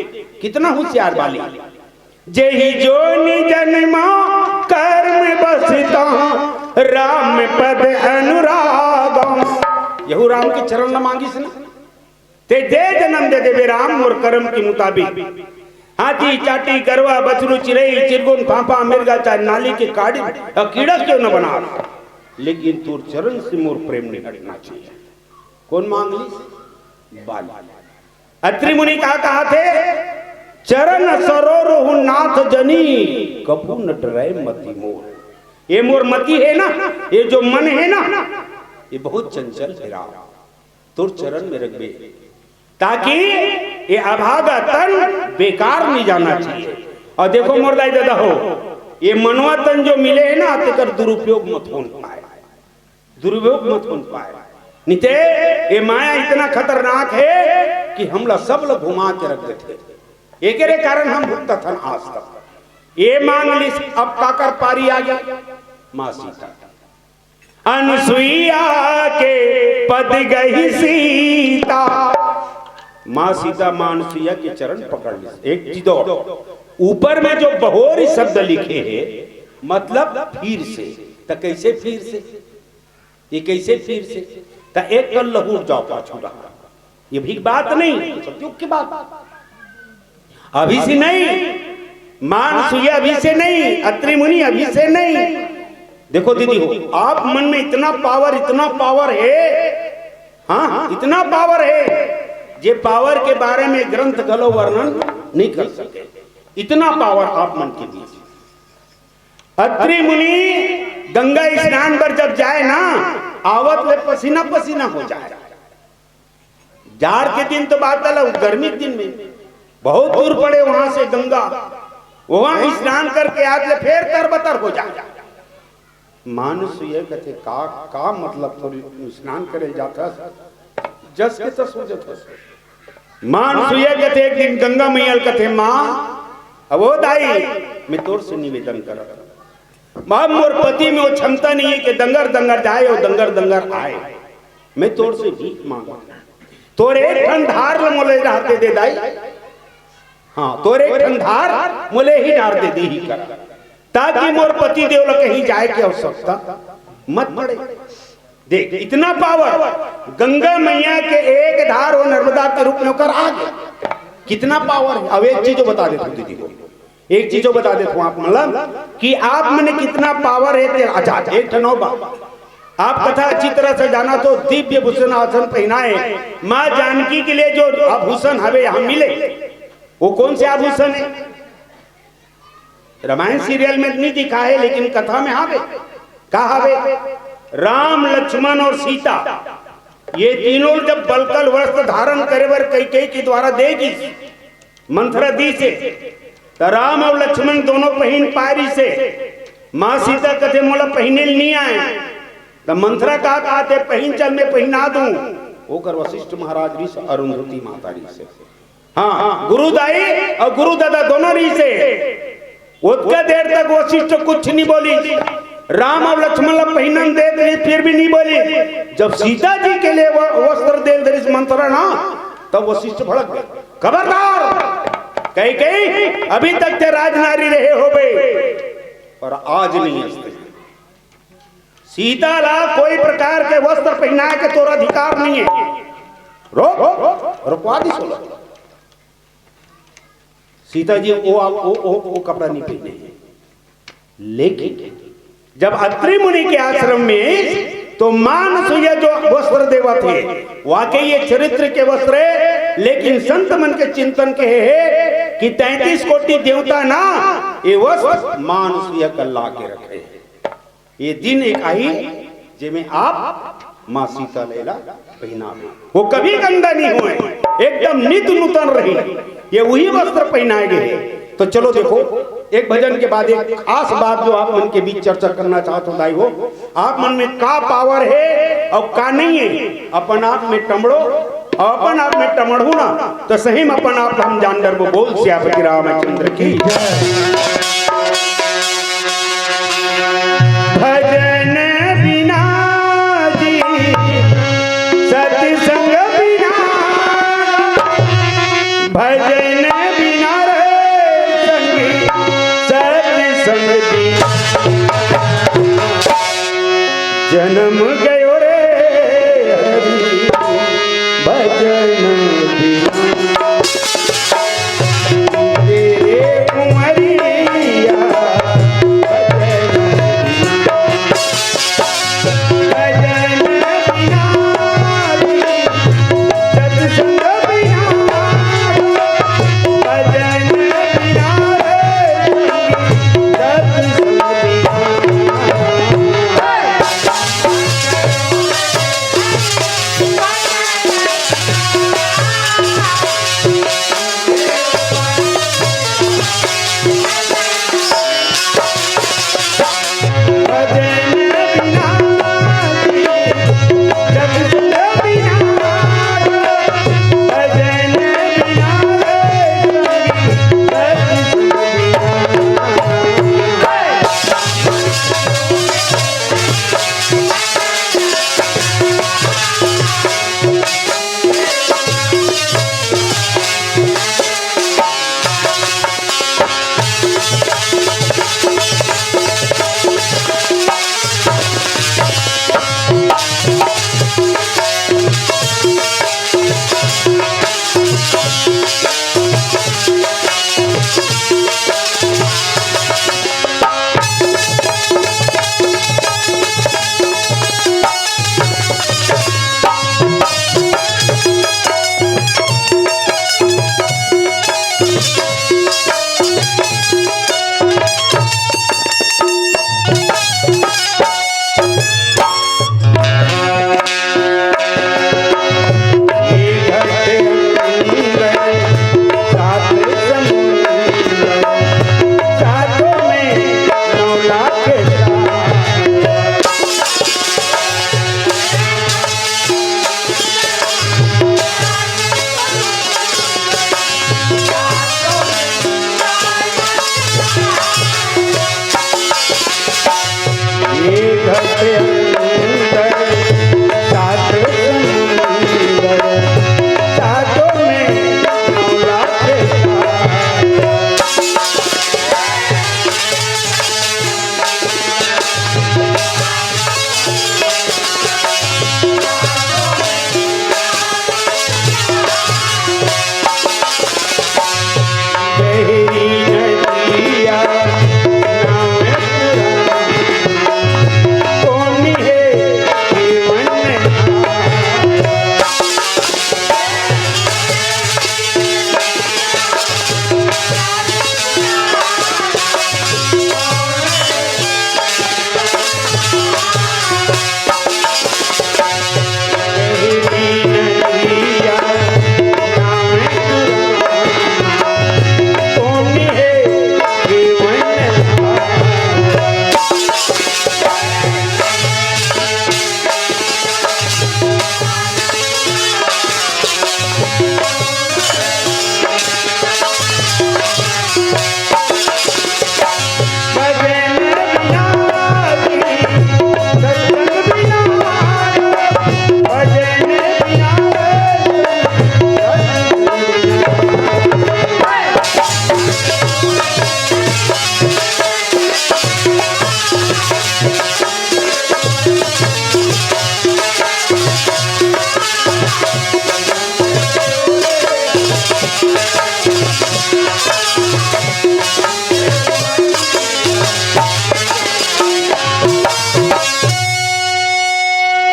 कितना होशियार बाली, जेहि जो जन्मा कर्म बसता राम पद अनुराग, यहू राम के चरण न मांगी से ते दे जन्म दे देवे राम मोर कर्म के मुताबिक, हाथी चाटी करवा बछरू चिरई चिरगुन फांफा मिर्गा चाहे नाली के काड़ी कीड़ा क्यों न बना, लेकिन तोर चरण से मोर प्रेम नहीं हटना चाहिए। कौन मांग ली, बाली, अत्रि मुनि कहा थे, चरण सरोरहु नाथ जनी कबू न डरै मति मोर। ये मोर मति है ना, ये जो मन है ना, ये बहुत चंचल है राम, तुर चरण में रख दे, ताकि ये अभागा तन बेकार नहीं जाना चाहिए। और देखो मोरदाई दादा हो, ये मनवा तन जो मिले है ना, तेकर दुरुपयोग मत हो पाए, दुरुपयोग मत हो पाए। निते ये माया इतना खतरनाक है कि हमला सब लोग घुमा के रख देते। एक कारण हम भुगता था आज तक। ये मांग ली, अब काकर पारी आ गया, मां सीता अनसुईया के पद गई सीता। मां सीता मां अनसुईया के चरण पकड़ ली। एक चीज और, ऊपर में जो बहोरी शब्द लिखे हैं, मतलब फिर से, तो कैसे फिर से, ये कैसे फिर से, तो एक कल लहू जाओ पाछू रहा, ये भी बात नहीं, सत्युग की बात। अभी से नहीं, मां अनसुईया अभी से नहीं, अत्रि मुनि अभी से नहीं। देखो दीदी हो, आप मन में इतना पावर है, हाँ इतना पावर है, जे पावर के बारे में ग्रंथ गलो वर्णन नहीं कर सके, इतना पावर आप मन के बीच। अत्रि मुनि गंगा स्नान पर जब जाए ना, आवत ले पसीना पसीना हो जाए। जाड़ के दिन तो बात अलग, गर्मी के दिन में बहुत दूर पड़े वहां से गंगा, वहां स्नान करके आज ले फिर तरबतर हो जाए। मानुष ये कहते का मतलब थोड़ी स्नान करे जाता जस के तो सोचत हो। मानुष ये कहते एक दिन गंगा मैया कहते, माँ अब वो दाई मैं तोर से निवेदन कर, मां मोर पति में वो क्षमता नहीं है कि दंगर दंगर जाए और दंगर दंगर आए, मैं तोर से भीख मांगा, तोरे ठंडार मोले रहते दे दाई, हाँ तोरे ठंडार मोले ही डार दे दी ही कर, ताकि मोर पति देव कहीं जाए की आवश्यकता मत पड़े। देख इतना पावर गंगा मैया के एक धार और नर्मदा के रूप में होकर आ गया, कितना पावर है। अब एक चीज बता देता हूँ दीदी को, एक चीज बता देता हूँ आप मतलब कि आप में कितना पावर है। अच्छा एक ठनोबा आप कथा अच्छी तरह से जाना तो दिव्य भूषण आसन पहनाए माँ जानकी के लिए जो आभूषण हमें यहाँ मिले, वो कौन से आभूषण है? रामायण सीरियल में नहीं दिखा है, लेकिन कथा में हावे कहा हवे, राम लक्ष्मण और सीता ये तीनों जब बलकल वस्त्र धारण करे बर कैकेयी के द्वारा देगी मंथरा दी से, तो राम और लक्ष्मण दोनों पहन पारी से, माँ सीता कथे मोला पहने नहीं आए, तो मंथरा कहा कहते पहन चल मैं पहना दूं, वो कर वशिष्ठ महाराज री से अरुंधति माता री से, हाँ गुरुदाई और गुरु दादा दोनों री से। उतना देर तक वशिष्ठ कुछ नहीं बोली, राम और लक्ष्मण पहनन दे रही फिर भी नहीं बोली। जब सीता जी के लिए वस्त्र दे रही मंत्रा ना, तब वशिष्ठ भड़क गए, खबरदार कैकेयी अभी तक ते राजनारी रहे हो गए और आज नहीं हंसते। सीता ला कोई प्रकार के वस्त्र पहनाए के तोरा अधिकार नहीं है, रुकवा दी सोलो। सीता जी वो कपड़ा नहीं पहने हैं, लेकिन जब अत्रि मुनि के आश्रम में तो मानसूया जो वस्त्र देवा थे वाकई ये चरित्र के वस्त्र है, लेकिन संत मन के चिंतन के है कि 33 कोटि देवता ना ये वस्त्र मानसूया का ला के रखे। ये दिन एक आई जिसमें आप माँ सीता लैला पहना, वो कभी गंदा नहीं हुए, एकदम नित नूतन रही, ये वही वस्त्र पहनाए गए। तो चलो देखो एक भजन के बाद एक खास बात जो आप मन के बीच चर्चा करना चाहते हो दाई हो, आप मन में का पावर है और का नहीं है, अपन आप में टमड़ो और अपन आप में टमड़ू ना, तो सही में अपन आप हम जान डर वो बोल श्यापति रामचंद्र की भजन बिना जी सत्संग बिना, भजन बिना रे संगी सत्संग बिना, जन्म गयो रे हरि भजन बिना, तेरे कुंवरिया भजन बिना, सत्संग बिना,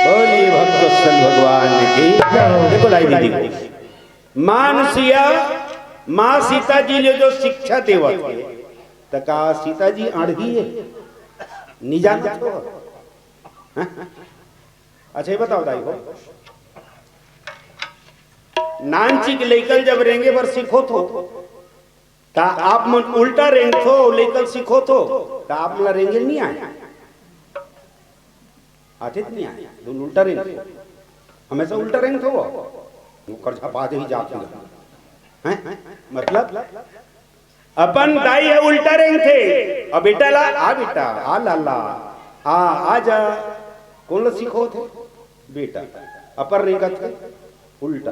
बोलिए भक्तवत्सल भगवान की। देखो लाई दीदी मानसिया माँ सीता जी ने जो शिक्षा देवत है तका सीता जी आड़ही है नहीं जानत हो। अच्छा ये बताओ दाई हो नानची के लेकर जब रेंगे पर सीखो तो ता आप मन उल्टा रेंग थो लेकर सीखो तो ता आप मला रेंगे नहीं आया आते नहीं आया दोनों उल्टा रेंग हमेशा उल्टा रेंग थो वो कर्जा पा दे ही जाती हैं मतलब अपन दाई है उल्टा रेंग थे अब बेटा ला आ बेटा आ लाला आ जा कौन ला सीखो थे बेटा अपर रेंगा थे उल्टा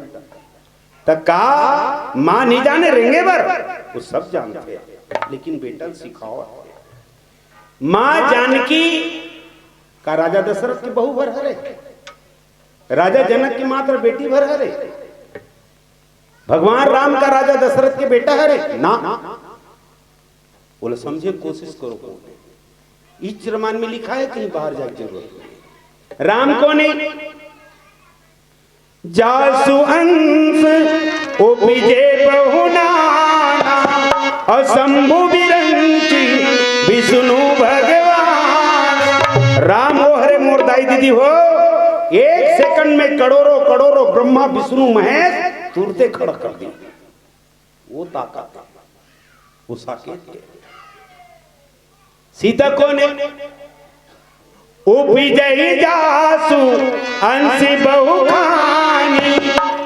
तका मां नहीं जाने रेंगे बर वो सब जानते लेकिन बेटा सिखाओ। मां जानकी का राजा दशरथ की बहू भर हरे राजा जनक की मात्र बेटी भर हरे भगवान राम का राजा दशरथ के बेटा हरे ना बोले समझे कोशिश करो इस रमान में लिखा है कहीं बाहर जाके जरूरत राम को नहीं जासु अंश उपजे बहुनाना असंभु विरंची विष्णु भगवान राम हो हरे मोरदाई दीदी हो एक सेकंड में करोड़ों करोड़ों ब्रह्मा विष्णु महेश तुरते खड़ा कर दी वो ताकत वो साकेत सीता को ने उपजई जासु अंशी बहुखानी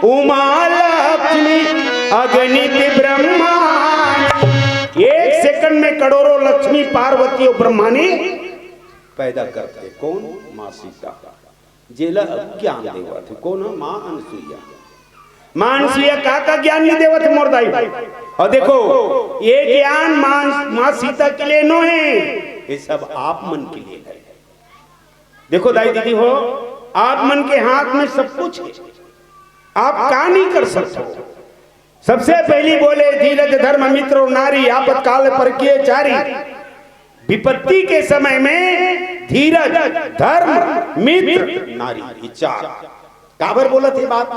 उमा लक्ष्मी अगणित ब्रह्मानी एक सेकंड में करोड़ों लक्ष्मी पार्वती और ब्रह्मानी पैदा करते कौन मां सीता जेला ज्ञान देवत कौन मां अनसुईया मां अनसुईया का ज्ञान नहीं देवत मोरदाई और देखो ये ज्ञान मां सीता के लिए नो है ये सब आप मन के लिए है। देखो दाई दीदी हो आप मन के हाथ में सब कुछ है आप का नहीं कर सकते। सबसे पहली बोले धीरज धर्म मित्र और नारी आपत्काल पर किए चारी विपत्ति के समय में धीरज धर्म मित्र नारी चार काबर बोला थे बात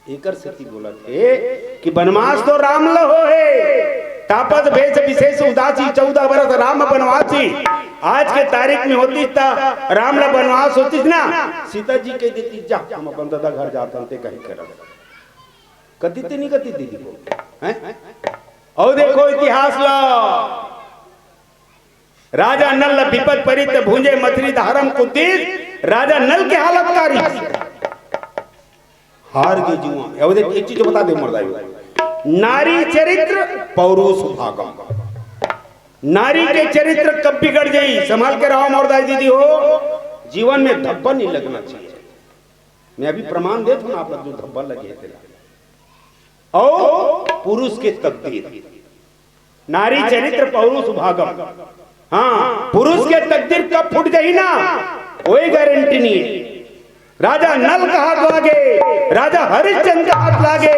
एकर सती बोला थे कि वनवास तो राम ल हो है तापस भेष विशेष उदासी 14 वर्ष राम वनवासी आज के तारीख में होती था राम ला वनवास होती ना सीता जी कह देती जा हम अपन दादा घर जाते हैं कहीं कर कदी ते नहीं कदी दीदी को हैं और देखो इतिहास ला राजा नल विपद परित भूंजे मथरी धारम कुतीस राजा नल के हालत कारी हार गए जुआ और एक चीज बता दे मर्दाई नारी चरित्र पौरुष भागम नारी के चरित्र कब बिगड़ गई संभाल के रहो मर्दाई दीदी हो जीवन में धब्बा नहीं लगना चाहिए। मैं अभी प्रमाण दे दूं आप लोग जो धब्बा लगे तेरा और पुरुष के तकदीर नारी चरित्र पौरुष भागम हाँ पुरुष के तकदीर कब फूट गई ना कोई गारंटी नहीं है। राजा नल का हाथ लागे राजा हरिश्चंद्र का हाथ लागे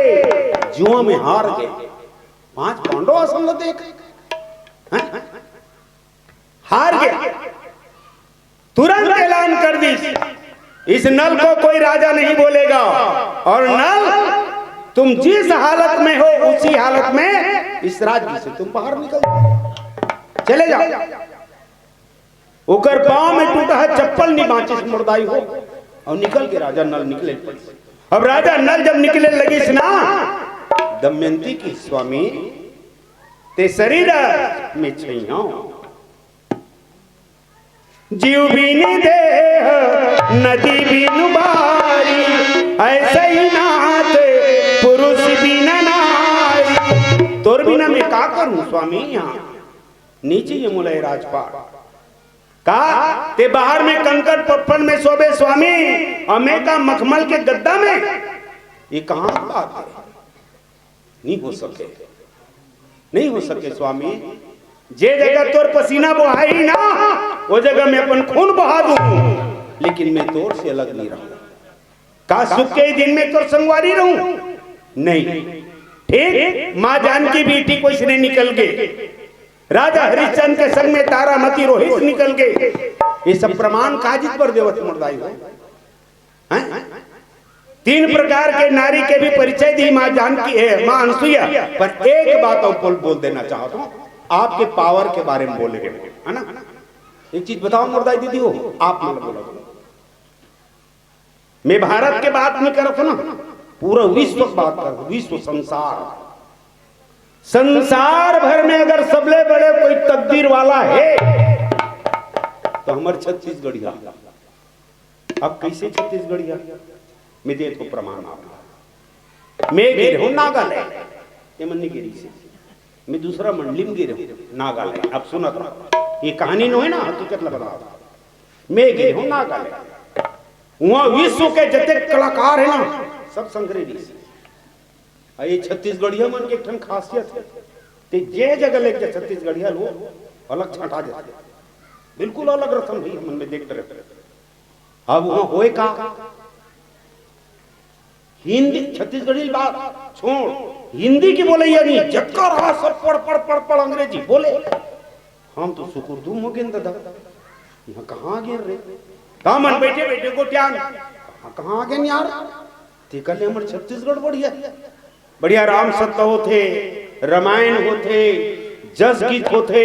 जुआ में हार गए 5 पांडव असंग देख हार गया तुरंत ऐलान कर दी इस नल को कोई राजा नहीं बोलेगा और नल तुम जिस हालत में हो उसी हालत में इस राज्य से तुम बाहर निकल चले जाओ। उकर पांव में टूटा है चप्पल नहीं बांचे मुर्दाई हो और निकल के राजा नल निकले। अब राजा नल जब निकले लगी ना दमयंती की स्वामी ते शरीर में छैया जीव बीनी देह नदी बीनु बारी ऐसे ही नाथ पुरुष बिना नारी तोर बिना मैं का करूं स्वामी यहाँ नीचे ये मुलाय राजपाट का ते बाहर में कंकड़ पत्थर में सोबे स्वामी अमे का मखमल के गद्दा में ये कहां बात है नहीं हो सके नहीं हो सके स्वामी जे जगह तोर पसीना बहाई ना वो जगह मैं अपन खून बहा दूं लेकिन मैं तोर से अलग नहीं रहूं का सुख के दिन में तोर संगवारी रहूं नहीं ठीक, माँ जानकी बेटी को इसने निकल गए, राजा हरिश्चंद्र के संग में तारामती रोहित निकल गए। ये सब प्रमाण काजित पर देवत मुर्दाई हो। तीन प्रकार के नारी के भी परिचय दी माँ जानकी है, माँ अनसुईया। पर एक बात और बोल देना चाहता हूँ, आपके पावर के बारे में बोले गए है ना। एक चीज बताओ मुर्दाई दीदी हो, आप मतलब बोलो, मैं भारत के बात नहीं कर रहा ना, पूरा विश्व की बात कर रहा हूं। विश्व, संसार भर में अगर सबले बड़े कोई तकदीर वाला है तो हमारे छत्तीसगढ़िया। अब कैसे छत्तीसगढ़िया मैं दे तो प्रमाण आप, मैं गिर हूं नागालैंड, ये मन नहीं गिरी से, मैं दूसरा मंडली में गिर हूं नागालैंड। अब सुना था ये कहानी नो है ना, हकीकत लगा, मैं गिर हूं नागालैंड। वहां विश्व के जितने कलाकार है ना सब संग्रही से। ये छत्तीसगढ़िया मन के एक ठन खासियत है, ते जे जगह ले के छत्तीसगढ़िया लोग अलग छटा जाते, बिल्कुल अलग रसम भी मन में देखते रहते। अब वहां होए का हिंदी छत्तीसगढ़ी बात छोड़, हिंदी की बोले या नहीं, जक्का रहा सब पढ़ अंग्रेजी बोले। हम तो सुकुरदुम हो गए दादा, यहाँ कहाँ गिर रहे दामन बैठे बैठे को ट्यान कहाँ आ गए यार। कल हमारे छत्तीसगढ़ बढ़िया बढ़िया राम सत्ता होते, रामायण होते, जस गीत होते,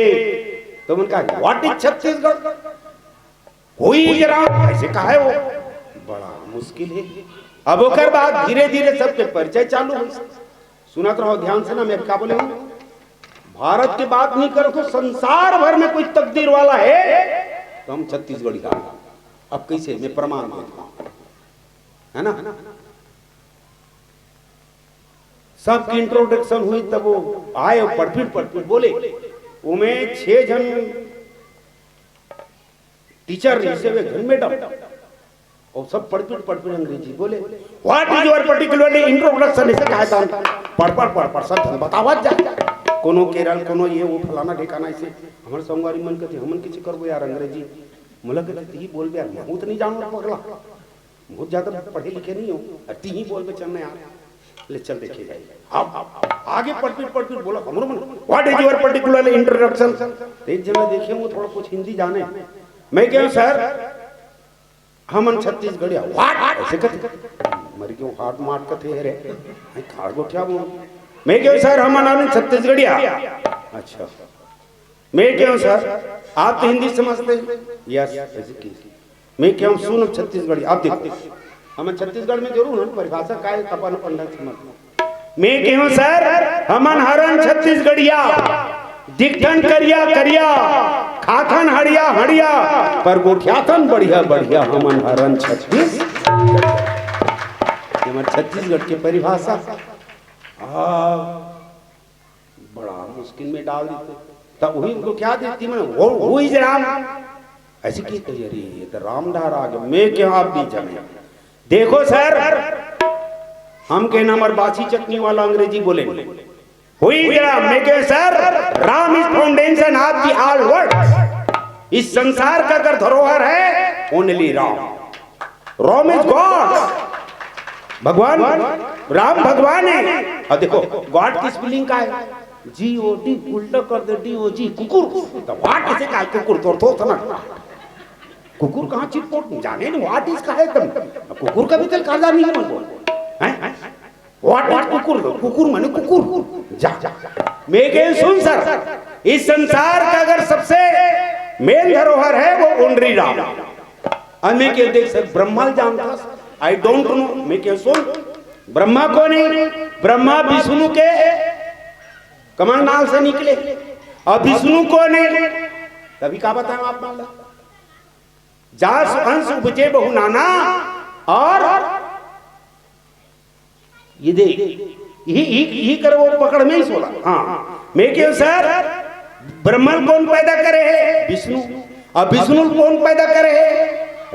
तो उनका व्हाट इज छत्तीसगढ़ कोई जरा ऐसे कहा है, वो बड़ा मुश्किल है। अब ओकर बाद धीरे धीरे सबके परिचय चालू हो। सुना तो रहो ध्यान से ना, मैं क्या बोले हूँ, भारत की बात नहीं करो तो संसार भर में कोई तकदीर वाला है तो हम छत्तीसगढ़ी का। अब कैसे मैं प्रमाण देता हूं, है ना। सबकी इंट्रोडक्शन हुई तब वो आए पढ़पीट बोले। वो में 6 जन टीचर रिसीव घर में डब और सब पढ़पीट अंग्रेजी बोले। What is your particularly introduction, इसे कहा था पढ़ सब बतावा जा, कोनो केरल कोनो ये वो फलाना ठिकाना। ऐसे हमारे संगवारी मन कहते हमन किसी करबो यार अंग्रेजी, मुला कहते ही बोल यार, मैं तो नहीं जानू पगला, बहुत ज्यादा पढ़े लिखे नहीं हो, ती ही बोल पे चलना यार, ले चल देखे जाए। अब आगे पढ़पीट बोला हमरो मन what is your particular introduction. एक जगह देखे वो थोड़ा कुछ हिंदी जाने, मैं क्या सर हमन छत्तीसगढ़िया। व्हाट ऐसे कहते मर क्यों हाथ मार कथे है रे, मैं खाड़ गोठिया बोल, मैं क्यों सर हमन छत्तीसगढ़िया। अच्छा मैं क्यों सर, आप तो हिंदी समझते हैं। यस ऐसे मैं क्यों सुन छत्तीसगढ़ी। आप देखो हम छत्तीसगढ़ में जरूर है परिभाषा का है, अपन पंडित समझ। मैं क्यों सर हमन हरन छत्तीसगढ़िया, दिखन करिया खाथन हड़िया पर गोठियाथन बढ़िया हमन हरन छत्तीस। हमारे छत्तीसगढ़ की परिभाषा बड़ा मुश्किल में डाल देते। तब वही उनको क्या देती मैं वो ही राम ऐसी की अरे ये तो राम डार आ गया, मैं क्या आप भी जाने। देखो सर हम के नंबर बासी चटनी वाला अंग्रेजी बोले हुई जरा, मैं क्या sir Ram is foundation of the all world. इस संसार का अगर धरोहर है ओनली राम इज गॉड, भगवान राम भगवान है। और देखो गॉड की स्पेलिंग का है GOD, उल्टा कर दे DOG कुकुर। तो व्हाट इसे का कुकुर तो ना कुकुर कहाँ चिटपोट जाने नहीं, व्हाट इज का है तुम कुकुर का भी तेल काला नहीं है हैं। व्हाट कुकुर माने कुकुर जा मैं कह सुन सर, इस संसार का अगर सबसे मेन धरोहर है वो ओनरी राम। मैं क्या देख सर ब्रह्मा जानता, आई डोंट नो। मैं क्या सुन ब्रह्मा को नहीं, ब्रह्मा विष्णु के कमंडल से निकले और विष्णु को नहीं, तभी क्या बताएं आप मान जास अंश उपजे बहु नाना। और ये दे ही कर वो पकड़ में ही सोला। हाँ मैं क्यों सर ब्रह्मा कौन पैदा करे है विष्णु, और विष्णु कौन पैदा करे है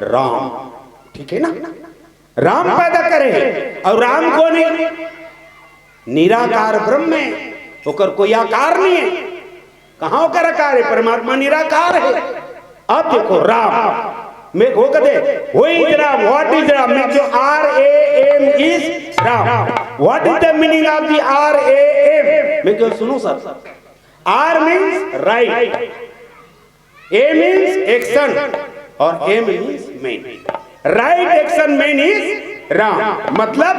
राम, ठीक है ना। राम पैदा करे है और राम को नहीं, निराकार ब्रह्म है, ओकर कोई आकार नहीं है। कहाँ ओकर आकार है, परमात्मा निराकार है। अब देखो राम मैं वो कहते वही राम, व्हाट इज राम, मैं जो RAM is Ram. What is the meaning of the RAM? मैं क्यों सुनो sir. R means right, A means action और M means man. Right action man is Ram. मतलब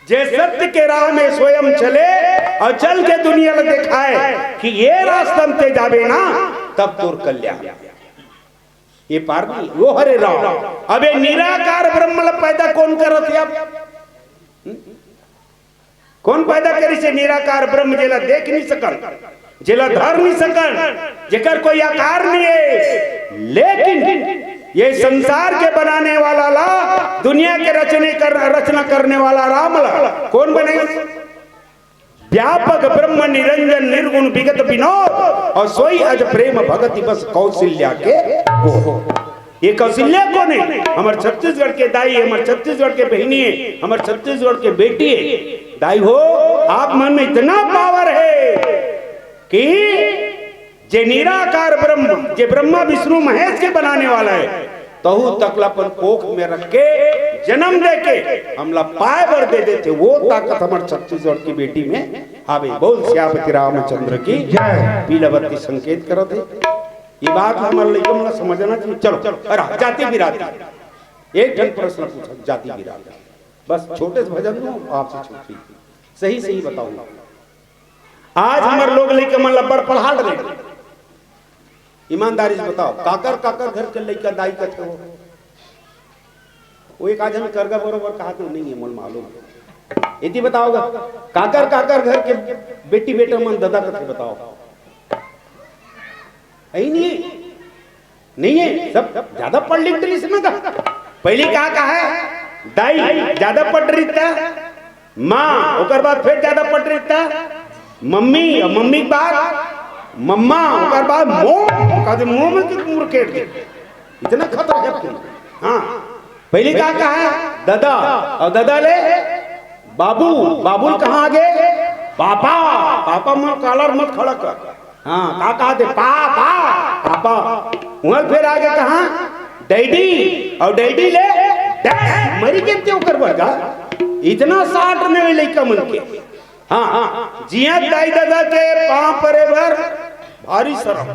जे सत्य के राह में स्वयं चले और चल के दुनिया में दिखाए कि ये रास्ता ते जाबे ना तब तोर कल्याण। ये पार नहीं वो हरे राम। अबे निराकार ब्रह्म पैदा कौन करत है? अब कौन पैदा करी से निराकार ब्रह्म जेला देख नहीं सकन, जेला धर नहीं सकन, जेकर कोई आकार नहीं है। लेकिन ये संसार के बनाने वाला ला, दुनिया के रचना करने वाला राम ला कौन बने? व्यापक ब्रह्म निरंजन निर्गुण विगत विनोद और सोई अज प्रेम भगति बस कौशल्या के हो। ये कौशल्या कौन है? हमारे छत्तीसगढ़ के दाई है, हमारे छत्तीसगढ़ के बहनी है, हमारे छत्तीसगढ़ के बेटी है। दाई हो, आप मन में इतना पावर है कि जे निराकार ब्रह्म, जे ब्रह्मा विष्णु महेश के बनाने वाला है, तहु तकलापन कोख में रख के जन्म दे के हमला पाए भर दे देते। वो ताकत हमारे छत्तीसगढ़ की बेटी में आवे। बोल श्यामती रामचंद्र की जय। पीलावती संकेत करो थे। ये बात हमारे लिए हमला समझना चाहिए। चलो अरे जाति बिरादरी, एक जन प्रश्न पूछा जाति बिरादरी, बस छोटे से भजन दो आपसे छोटी सही सही बताऊंगा। आज हमारे लोग लेके मन लब्बर पढ़ा रहे। ईमानदारी से बताओ, काकर काकर घर के लड़का दाई का थे वो एक आजन करगा बरोबर कहा तो नहीं है मन मालूम। यदि बताओगा काकर काकर घर के बेटी बेटा मन दादा का थे बताओ। नहीं है सब ज्यादा पढ़ लिख रही इसमें का। पहले कहा है दाई ज्यादा पढ़ रही था, माँ ओकर बाद फिर ज्यादा पढ़ रही था, मम्मी और मम्मी के बाद मम्मा ओकर बाद मुंह में कितनी मुरकेट दे इतना खतरा है। हाँ पहले कहा है दादा और दादा ले बाबू, बाबू कहाँ आगे पापा, पापा में कॉलर मत खड़ा कर। हाँ कहा थे पापा पापा, वहां फिर आगे कहा डैडी और डैडी ले मरी के क्यों करवागा इतना साठ में लड़का मन के। हाँ हाँ जिया दाई दादा के पांव परे भर भारी शर्म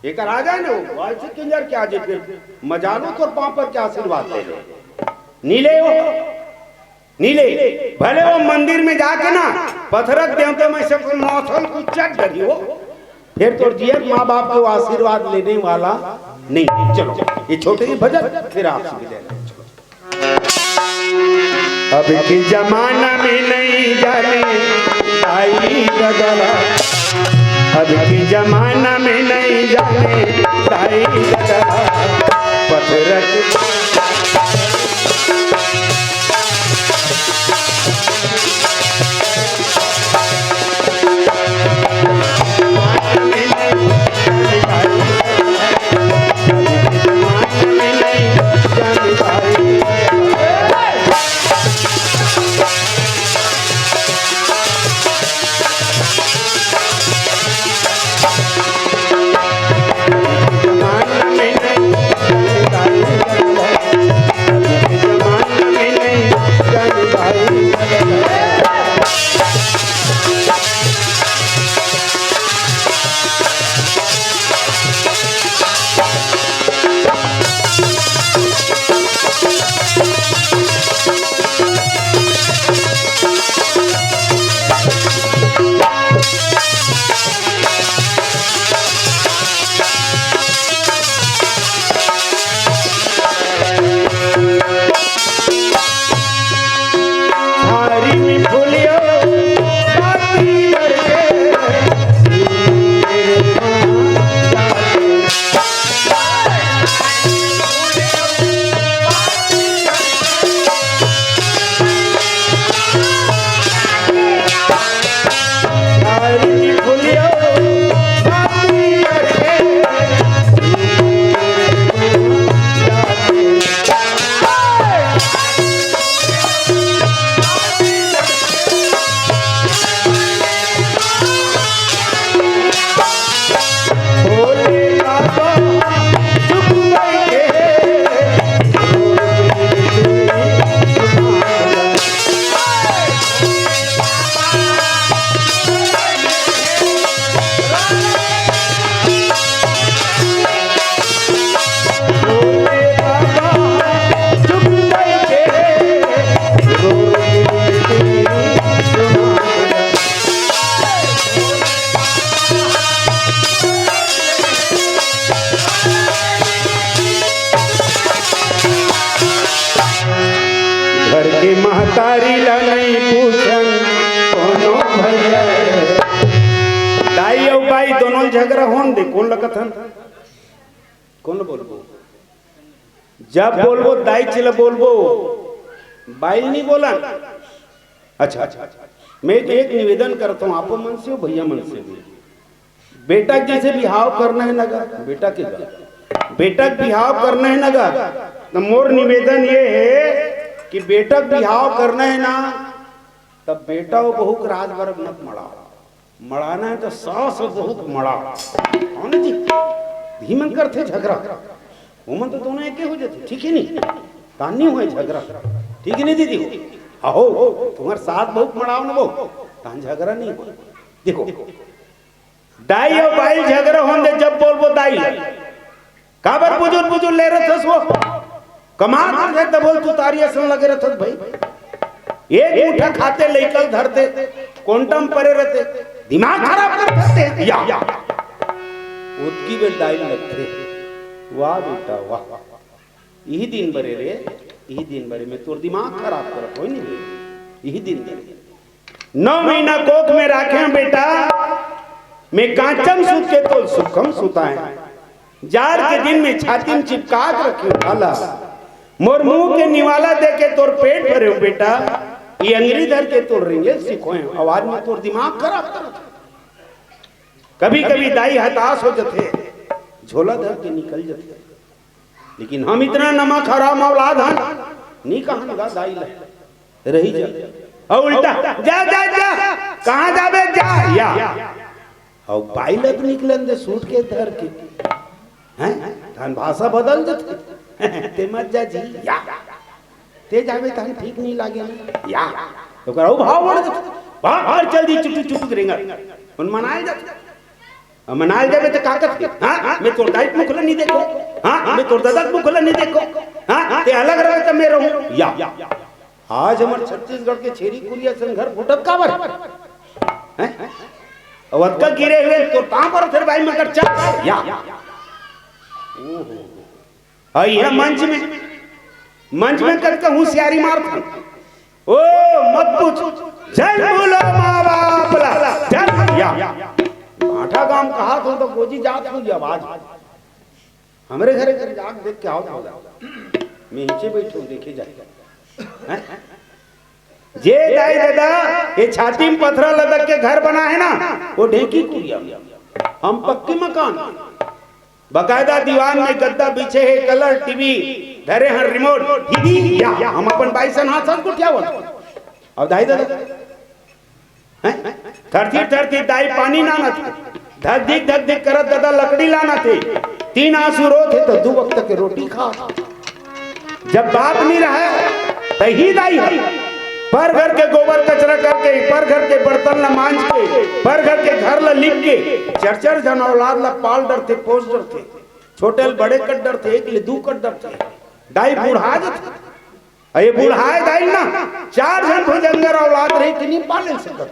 एक आ जाए ना वालसी किंजर के आजे फिर मजालो तो पांव पर क्या आशीर्वाद ले ले नीले हो नीले भले वो मंदिर में जाके ना पत्थरक देवते में से मौसम कुछ चट डरी हो फिर तो जिया माँ बाप को आशीर्वाद लेने वाला नहीं। चलो ये छोटे ही भजन फिर आपसे विदाई। अब की जमाना में नहीं जाने दाई दादा, अब की जमाना में नहीं जाने दाई दादा, पत्थरक बाइल झगड़ा होन दे कौन लगत हन कौन बोलबो जब बोलबो दाई चले बोलबो बाइल नहीं बोला। अच्छा मैं एक निवेदन करता हूँ आप मन से हो भैया मन से भी बेटा जैसे बिहाव करना है नगा बेटा के बेटा बिहाव करना है नगा तो मोर निवेदन ये है कि बेटा बिहाव करना है ना तब बेटा वो बहू के राज वर्ग मत मड़ाना है तो सास और बहू को मड़ा जी धीमन करते झगड़ा वो मन तो दोनों एक हो जाते ठीक है नहीं तानी हुए झगड़ा ठीक है नहीं दीदी हो तुम्हारे साथ बहुत मड़ाओ ना वो तान झगड़ा नहीं हो देखो दाई और बाई झगड़ा होने जब बोल दाई काबर बुजुर्ग ले रहे थे वो कमाल कर तो बोल तू तारी असन लगे रहते भाई एक मुठा खाते लेकर धरते कोंटम परे रहते दिमाग खराब कर देते या उसकी बेल दाई लगते वाह बेटा वाह यही दिन भरे रे यही दिन भरे में तोर दिमाग खराब कर कोई नहीं रे यही दिन भरे 9 महीना कोख में रखे बेटा मैं कांचम सूत के तो सुखम सुताए जार के दिन में छाती में चिपका रखे ढाला मोर मुंह के निवाला दे के तोर पेट भरे हो बेटा ये अंग्रेजी धर के तोड़ रेंगे सीखोए आवाज में तोर दिमाग खराब कर कभी कभी दाई हताश हो जाते झोला धर के निकल जाते लेकिन हम इतना नमक हराम औलाद हन नहीं कहा दाई रही जा और उल्टा जा जा जा कहां जाबे जा या और बाई लग निकलन दे सूट के धर के हैं धन भाषा बदल देते ते मत जा जी या ते जावे तहन ठीक नहीं लागे या तो करो भाव बढ़ देते बाहर जल्दी चुटू चुटू करेंगे उन मनाए जाते मनाल जावे तो काकत के हां मैं तोर दाई मुखला नहीं देखो हां मैं तोर दादा मुखला नहीं देखो हां ते अलग रहे तो मैं रहूं या आज हमर छत्तीसगढ़ के छेरी कुलिया संघर फुटत काबर हैं अवत का गिरे हुए तो कहां पर फिर भाई मगर चल या ओहो आइए मंच में करके होशियारी मारता ओ मत पूछ जय बोलो मां बाप ला जय या आठा गांव कहा तो गोजी जात हो आवाज हमरे घरे घर जाग देख के आओ मैं नीचे बैठू देखे जाएगा जे दाई दादा ये छाती में पत्थर लदक के घर बना है ना वो ढेकी कुरिया हम पक्की मकान बकायदा दीवान में गद्दा बिछे है कलर टीवी धरे हैं रिमोट या हम अपन बाइसन हाथ सब कुटिया हुआ अब दाई दादा थरती दाई पानी लाना थे धक धिक करत दादा लकड़ी लाना थे 3 आंसू रो थे तो 2 वक्त के रोटी खा जब बाप नहीं रहा तो ही दाई है पर घर के गोबर कचरा करके पर घर के बर्तन ला मांझ के पर घर के घर ला लिप के चरचर जन औलाद ला पाल डरते पोस डरते छोटे बड़े कट डरते एक ले 2 कट डरते दाई बूढ़ा जाते ये बूढ़ाए दाई ना 4 जन भुजंगर औलाद रही कि नहीं पाले सकत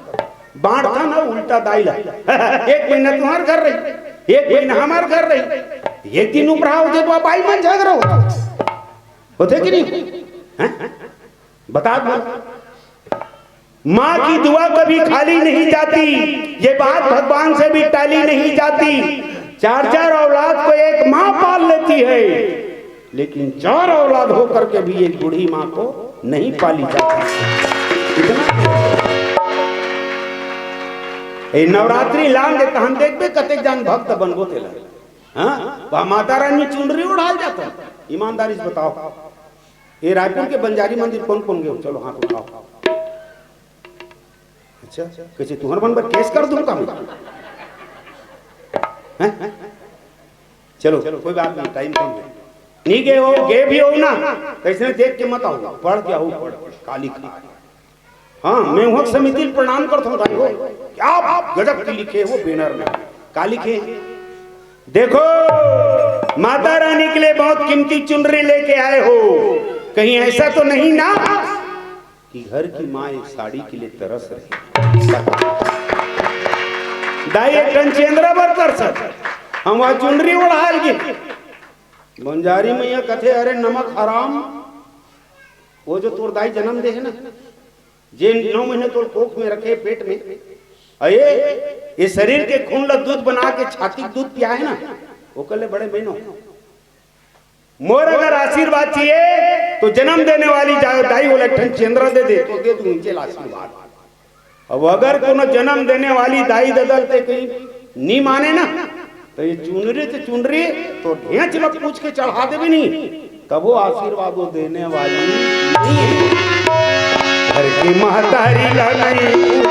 बांटता ना उल्टा दाई ला 1 महीना तुम्हार घर रही 1 महीना हमार घर रही ये 3 उपरा हो तो बाई मन झगड़ा होते कि नहीं बता दो माँ की दुआ कभी खाली नहीं जाती ये बात भगवान से भी टाली नहीं जाती 4 औलाद को एक माँ पाल लेती है लेकिन 4 औलाद होकर के भी एक बूढ़ी माँ को नहीं पाली जाती ए नवरात्रि लान देता हम देखबे कतेक जान भक्त बनबो तेला हां माता रानी चुनरी उड़ाल जाता ईमानदारी से बताओ ये रायपुर के बंजारी मंदिर कौन गए चलो हाथ उठाओ अच्छा कैसे तुम्हारे मन पर केस कर दूंगा मैं चलो कोई बात नहीं टाइम कम है नहीं गए हो गे भी हो ना कैसे देख के मत आओ पढ़ क्या हो पढ़ काली खा हाँ मैं वहां समिति प्रणाम करता हूँ भाई हो क्या गजब की लिखे हो बैनर में का लिखे देखो माता रानी के लिए बहुत कीमती चुनरी लेके आए हो कहीं ऐसा तो नहीं ना कि घर की माँ एक साड़ी के लिए तरस रही दाई एक कंचेंद्रा बर कर सक हम वहां चुनरी उड़ाल के बंजारी मैया कथे अरे नमक हराम वो जो तोर दाई जन्म दे है ना जे 9 महीने तोर कोख में रखे पेट में अये ये शरीर के खून ला दूध बना के छाती दूध पिया है ना, वो कले बड़े बहनों मोर अगर आशीर्वाद चाहिए तो जन्म देने वाली दाई बोले चंद्र दे दे तो दे दूंगी आशीर्वाद। अब अगर कोनो जन्म देने वाली दाई ददलते कहीं नहीं माने ना तो ये चुनरी तो ढेंच में पूछ के चढ़ा दे भी नहीं, तब वो आशीर्वाद वो देने वाली नहीं है। घर की महतारी ला नहीं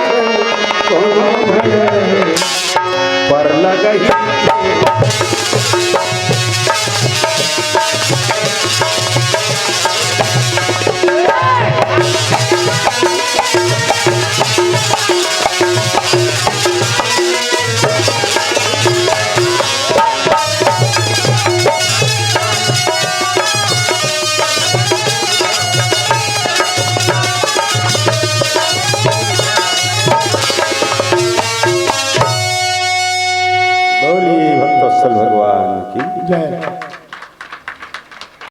पर लगही